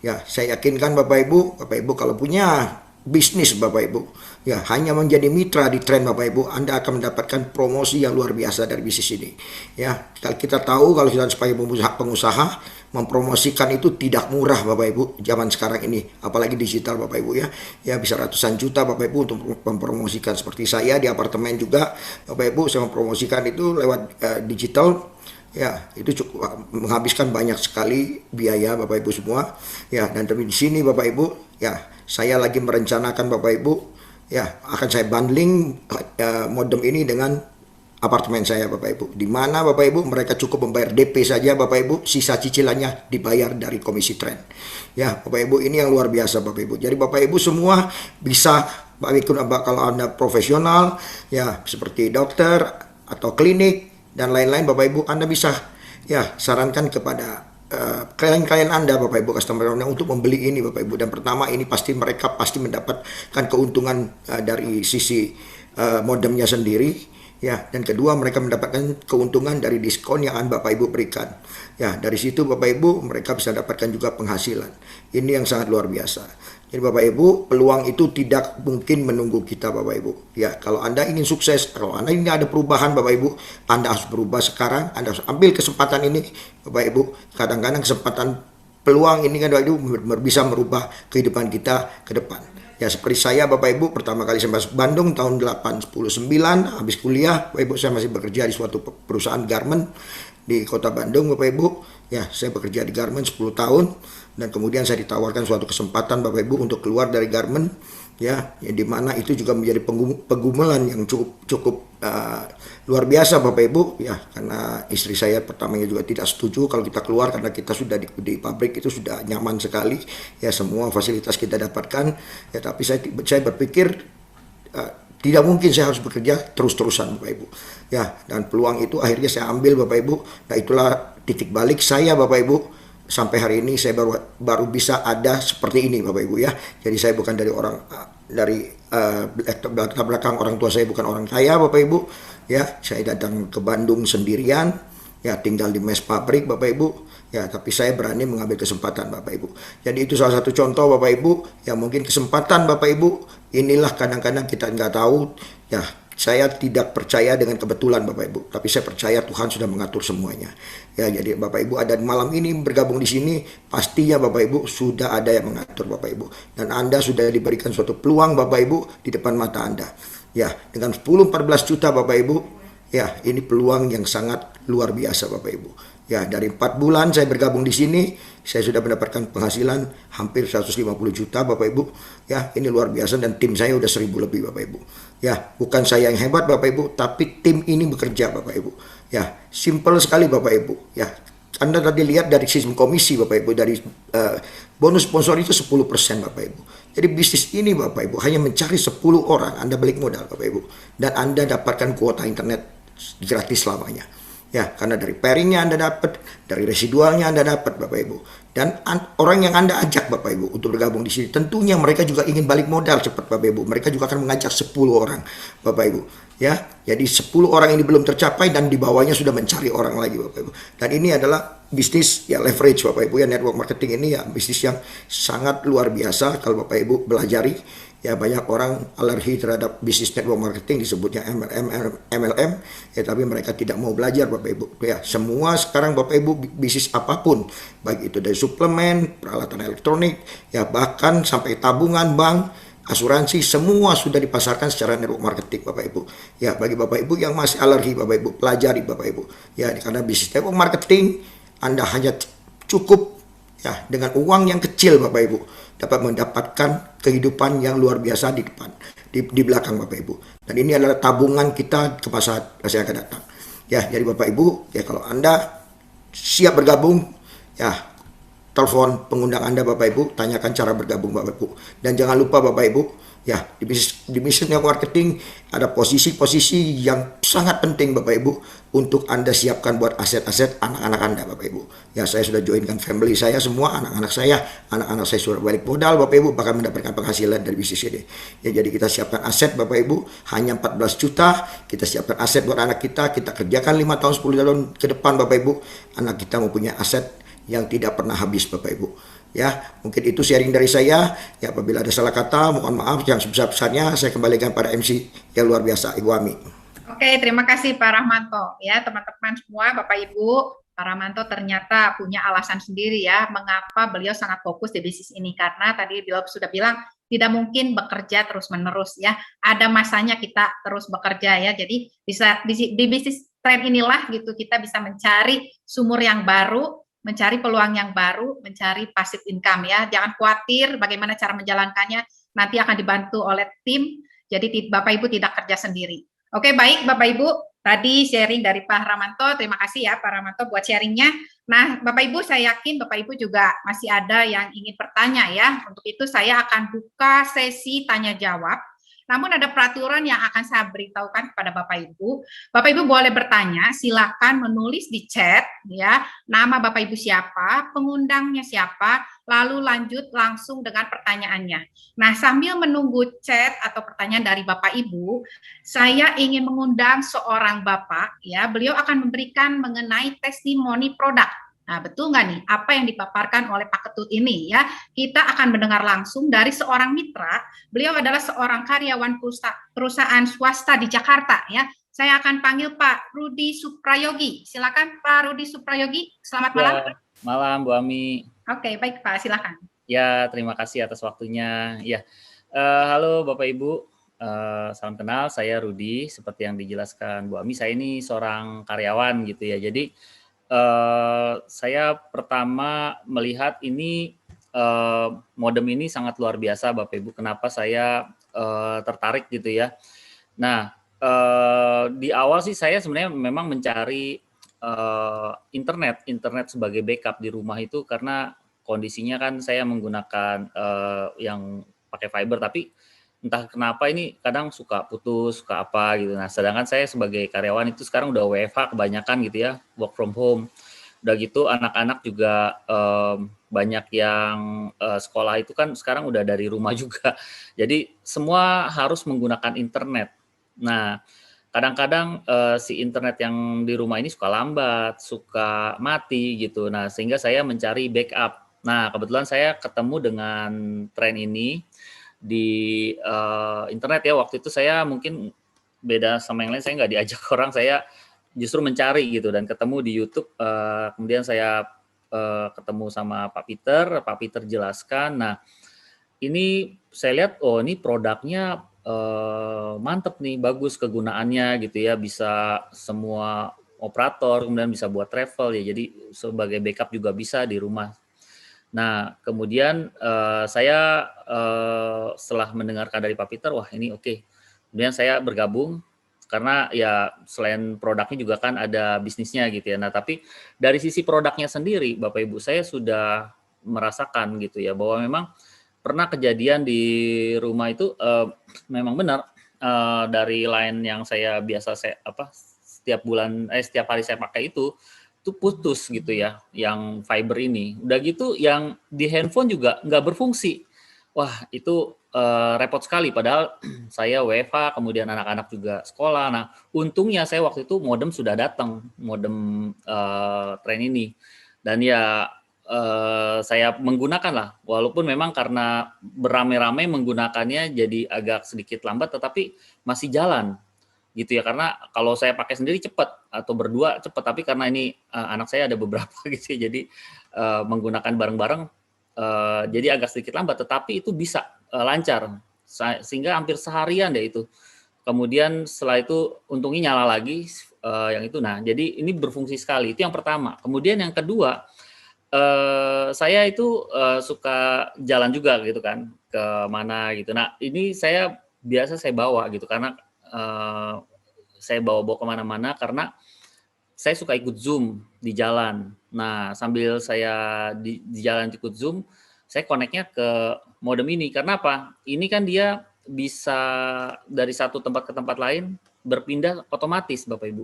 Ya, saya yakinkan Bapak Ibu kalau punya bisnis, Bapak Ibu, ya hanya menjadi mitra di tren, Bapak Ibu, Anda akan mendapatkan promosi yang luar biasa dari bisnis ini. Ya, kita tahu kalau kita sebagai pengusaha mempromosikan itu tidak murah, Bapak Ibu, zaman sekarang ini, apalagi digital, Bapak Ibu, ya bisa ratusan juta, Bapak Ibu, untuk mempromosikan. Seperti saya di apartemen juga, Bapak Ibu, saya mempromosikan itu lewat digital. Ya, itu cukup menghabiskan banyak sekali biaya, Bapak Ibu semua. Ya, dan di sini, Bapak Ibu, ya saya lagi merencanakan, Bapak Ibu, ya akan saya bundling modem ini dengan apartemen saya, Bapak Ibu. Di mana, Bapak Ibu, mereka cukup membayar DP saja, Bapak Ibu, sisa cicilannya dibayar dari komisi tren. Ya, Bapak Ibu, ini yang luar biasa, Bapak Ibu. Jadi Bapak Ibu semua bisa, kalau Anda profesional, ya seperti dokter atau klinik dan lain-lain, Bapak Ibu, Anda bisa ya sarankan kepada klien-klien Anda, Bapak Ibu, customer Anda untuk membeli ini, Bapak Ibu. Dan pertama ini mereka pasti mendapatkan keuntungan dari sisi modemnya sendiri. Ya, dan kedua mereka mendapatkan keuntungan dari diskon yang Bapak Ibu berikan. Ya, dari situ Bapak Ibu mereka bisa dapatkan juga penghasilan. Ini yang sangat luar biasa. Jadi Bapak Ibu, peluang itu tidak mungkin menunggu kita, Bapak Ibu. Ya, kalau Anda ingin sukses, kalau Anda ingin ada perubahan, Bapak Ibu, Anda harus berubah sekarang. Anda harus ambil kesempatan ini, Bapak Ibu. Kadang-kadang kesempatan peluang ini kan, Bapak Ibu, bisa merubah kehidupan kita ke depan. Ya, seperti saya, Bapak Ibu, pertama kali saya masuk Bandung tahun 899, habis kuliah, Bapak Ibu, saya masih bekerja di suatu perusahaan garment di kota Bandung, Bapak Ibu. Ya, saya bekerja di garment 10 tahun, dan kemudian saya ditawarkan suatu kesempatan, Bapak Ibu, untuk keluar dari garment, ya di mana itu juga menjadi pergumulan yang cukup luar biasa, Bapak Ibu, ya karena istri saya pertamanya juga tidak setuju kalau kita keluar, karena kita sudah di pabrik itu sudah nyaman sekali, ya semua fasilitas kita dapatkan, ya tapi saya berpikir tidak mungkin saya harus bekerja terus-terusan, Bapak Ibu. Ya, dan peluang itu akhirnya saya ambil, Bapak Ibu. Nah, itulah titik balik saya, Bapak Ibu. Sampai hari ini saya baru bisa ada seperti ini, Bapak Ibu, ya. Jadi saya bukan dari latar belakang orang tua saya bukan orang kaya, Bapak Ibu. Ya, saya datang ke Bandung sendirian, ya tinggal di mes pabrik, Bapak Ibu. Ya, tapi saya berani mengambil kesempatan, Bapak Ibu. Jadi itu salah satu contoh, Bapak Ibu. Ya mungkin kesempatan, Bapak Ibu. Inilah kadang-kadang kita nggak tahu. Ya, saya tidak percaya dengan kebetulan, Bapak Ibu, tapi saya percaya Tuhan sudah mengatur semuanya. Ya, jadi Bapak Ibu ada malam ini bergabung di sini, pastinya Bapak Ibu sudah ada yang mengatur, Bapak Ibu. Dan Anda sudah diberikan suatu peluang, Bapak Ibu, di depan mata Anda. Ya, dengan 10-14 juta, Bapak Ibu, ya ini peluang yang sangat luar biasa, Bapak Ibu. Ya, dari 4 bulan saya bergabung di sini, saya sudah mendapatkan penghasilan hampir 150 juta, Bapak Ibu. Ya, ini luar biasa, dan tim saya udah 1.000 lebih, Bapak Ibu. Ya, bukan saya yang hebat, Bapak Ibu, tapi tim ini bekerja, Bapak Ibu. Ya, simple sekali, Bapak Ibu. Ya, Anda tadi lihat dari sistem komisi, Bapak Ibu, dari bonus sponsor itu 10%, Bapak Ibu. Jadi bisnis ini, Bapak Ibu, hanya mencari 10 orang, Anda balik modal, Bapak Ibu. Dan Anda dapatkan kuota internet gratis selamanya. Ya, karena dari pairingnya Anda dapat, dari residualnya Anda dapat, Bapak Ibu. Dan orang yang Anda ajak, Bapak Ibu, untuk bergabung di sini, tentunya mereka juga ingin balik modal cepat, Bapak Ibu. Mereka juga akan mengajak 10 orang, Bapak Ibu. Ya, jadi 10 orang ini belum tercapai dan di bawahnya sudah mencari orang lagi, Bapak Ibu. Dan ini adalah bisnis ya leverage, Bapak Ibu, ya network marketing ini ya bisnis yang sangat luar biasa kalau Bapak Ibu belajari. Ya, banyak orang alergi terhadap bisnis network marketing, disebutnya MLM, ya, tapi mereka tidak mau belajar, Bapak Ibu. Ya, semua sekarang Bapak Ibu bisnis apapun, baik itu dari suplemen, peralatan elektronik, ya bahkan sampai tabungan bank, asuransi, semua sudah dipasarkan secara network marketing, Bapak Ibu. Ya, bagi Bapak Ibu yang masih alergi, Bapak Ibu, pelajari, Bapak Ibu. Ya, karena bisnis network marketing Anda hanya cukup ya dengan uang yang kecil, Bapak Ibu, dapat mendapatkan kehidupan yang luar biasa di depan, di belakang, Bapak Ibu. Dan ini adalah tabungan kita ke masa yang akan datang. Ya, jadi Bapak Ibu, ya kalau Anda siap bergabung, ya telepon pengundang Anda, Bapak Ibu, tanyakan cara bergabung, Bapak Ibu. Dan jangan lupa, Bapak Ibu, ya di bisnis network marketing ada posisi-posisi yang sangat penting, Bapak Ibu, untuk Anda siapkan buat aset-aset anak-anak Anda, Bapak Ibu. Ya, saya sudah joinkan family saya semua, anak-anak saya sudah balik modal, Bapak Ibu, bahkan mendapatkan penghasilan dari bisnis ini. Ya, jadi kita siapkan aset, Bapak Ibu, hanya 14 juta, kita siapkan aset buat anak kita kerjakan 5 tahun, 10 tahun ke depan, Bapak Ibu, anak kita mempunyai aset yang tidak pernah habis, Bapak Ibu. Ya, mungkin itu sharing dari saya. Ya, apabila ada salah kata, mohon maaf. Yang sebesar-besarnya saya kembalikan pada MC yang luar biasa, Ibu Ami. Oke, terima kasih Pak Rahmanto. Ya, teman-teman semua, Bapak Ibu, Pak Rahmanto ternyata punya alasan sendiri ya, mengapa beliau sangat fokus di bisnis ini. Karena tadi beliau sudah bilang, tidak mungkin bekerja terus-menerus ya. Ada masanya kita terus bekerja ya. Jadi bisa di bisnis tren inilah gitu kita bisa mencari sumur yang baru, mencari peluang yang baru, mencari passive income ya. Jangan khawatir bagaimana cara menjalankannya, nanti akan dibantu oleh tim. Jadi Bapak Ibu tidak kerja sendiri. Oke, baik Bapak Ibu, tadi sharing dari Pak Rahmanto. Terima kasih ya Pak Rahmanto buat sharingnya. Nah, Bapak Ibu, saya yakin Bapak Ibu juga masih ada yang ingin bertanya ya. Untuk itu saya akan buka sesi tanya jawab. Namun ada peraturan yang akan saya beritahukan kepada Bapak Ibu. Bapak Ibu boleh bertanya, silakan menulis di chat ya, nama Bapak Ibu siapa, pengundangnya siapa, lalu lanjut langsung dengan pertanyaannya. Nah, sambil menunggu chat atau pertanyaan dari Bapak Ibu, saya ingin mengundang seorang Bapak ya, beliau akan memberikan mengenai testimoni produk. Nah, betul nggak nih apa yang dipaparkan oleh Pak Ketut ini ya? Kita akan mendengar langsung dari seorang mitra. Beliau adalah seorang karyawan perusahaan swasta di Jakarta ya. Saya akan panggil Pak Rudi Suprayogi. Silakan Pak Rudi Suprayogi. Selamat malam. Malam Bu Ami. Oke, baik Pak, silakan. Ya, terima kasih atas waktunya. Ya, halo Bapak Ibu. Salam kenal, saya Rudi. Seperti yang dijelaskan Bu Ami, saya ini seorang karyawan gitu ya. Jadi saya pertama melihat ini modem ini sangat luar biasa, Bapak Ibu. Kenapa saya tertarik gitu ya? Nah, di awal sih saya sebenarnya memang mencari internet sebagai backup di rumah itu karena kondisinya kan saya menggunakan yang pakai fiber, tapi entah kenapa ini kadang suka putus, suka apa gitu. Nah, sedangkan saya sebagai karyawan itu sekarang udah WFH kebanyakan gitu ya, work from home. Udah gitu anak-anak juga banyak yang sekolah itu kan sekarang udah dari rumah juga. Jadi semua harus menggunakan internet. Nah, kadang-kadang si internet yang di rumah ini suka lambat, suka mati gitu. Nah, sehingga saya mencari backup. Nah, kebetulan saya ketemu dengan tren ini di internet ya. Waktu itu saya mungkin beda sama yang lain, saya nggak diajak orang, saya justru mencari gitu dan ketemu di YouTube. Kemudian saya ketemu sama Pak Peter jelaskan. Nah, ini saya lihat, oh ini produknya mantep nih, bagus kegunaannya gitu ya, bisa semua operator, kemudian bisa buat travel ya, jadi sebagai backup juga bisa di rumah. Nah, kemudian saya setelah mendengarkan dari Pak Peter, wah ini oke. Kemudian saya bergabung karena ya selain produknya juga kan ada bisnisnya gitu ya. Nah, tapi dari sisi produknya sendiri, Bapak Ibu, saya sudah merasakan gitu ya bahwa memang pernah kejadian di rumah itu memang benar dari line yang saya biasa setiap setiap hari saya pakai itu putus gitu ya, yang fiber ini. Udah gitu yang di handphone juga nggak berfungsi. Wah, itu repot sekali. Padahal saya WFH, kemudian anak-anak juga sekolah. Nah, untungnya saya waktu itu modem sudah datang, modem tren ini. Dan ya saya menggunakan lah, walaupun memang karena beramai-ramai menggunakannya jadi agak sedikit lambat, tetapi masih jalan gitu ya, karena kalau saya pakai sendiri cepat atau berdua cepat, tapi karena ini anak saya ada beberapa gitu ya, jadi menggunakan bareng-bareng jadi agak sedikit lambat, tetapi itu bisa lancar sehingga hampir seharian deh itu. Kemudian setelah itu untungnya nyala lagi yang itu. Nah, jadi ini berfungsi sekali. Itu yang pertama. Kemudian yang kedua, saya itu suka jalan juga gitu kan, ke mana gitu. Nah, ini saya biasa saya bawa gitu karena saya bawa-bawa kemana-mana karena saya suka ikut Zoom di jalan. Nah, sambil saya di jalan ikut Zoom, saya connect-nya ke modem ini. Karena apa? Ini kan dia bisa dari satu tempat ke tempat lain berpindah otomatis, Bapak Ibu.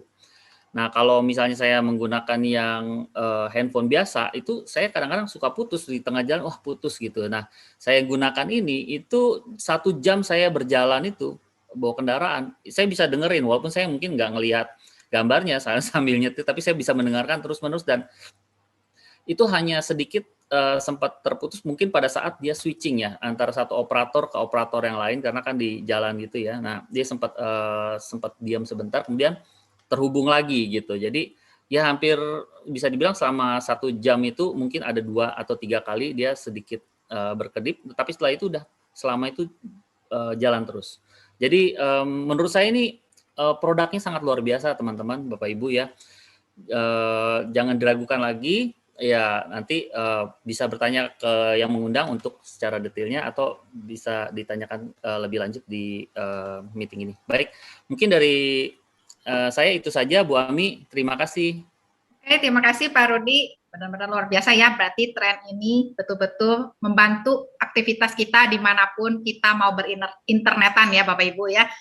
Nah, kalau misalnya saya menggunakan yang handphone biasa, itu saya kadang-kadang suka putus di tengah jalan, wah putus gitu. Nah, saya gunakan ini, itu 1 jam saya berjalan itu, bawa kendaraan, saya bisa dengerin, walaupun saya mungkin nggak ngelihat gambarnya sambil nyetir, tapi saya bisa mendengarkan terus-menerus, dan itu hanya sedikit sempat terputus mungkin pada saat dia switching ya, antara satu operator ke operator yang lain, karena kan di jalan gitu ya. Nah, dia sempat diam sebentar, kemudian terhubung lagi gitu. Jadi ya hampir bisa dibilang selama 1 jam itu mungkin ada 2 atau 3 kali dia sedikit berkedip, tapi setelah itu udah selama itu jalan terus. Jadi menurut saya ini produknya sangat luar biasa teman-teman, Bapak Ibu ya. Jangan diragukan lagi, ya nanti bisa bertanya ke yang mengundang untuk secara detailnya, atau bisa ditanyakan lebih lanjut di meeting ini. Baik, mungkin dari saya itu saja, Bu Ami. Terima kasih. Oke, terima kasih Pak Rudi. Benar-benar luar biasa ya. Berarti tren ini betul-betul membantu aktivitas kita dimanapun kita mau berinternetan ya Bapak Ibu ya.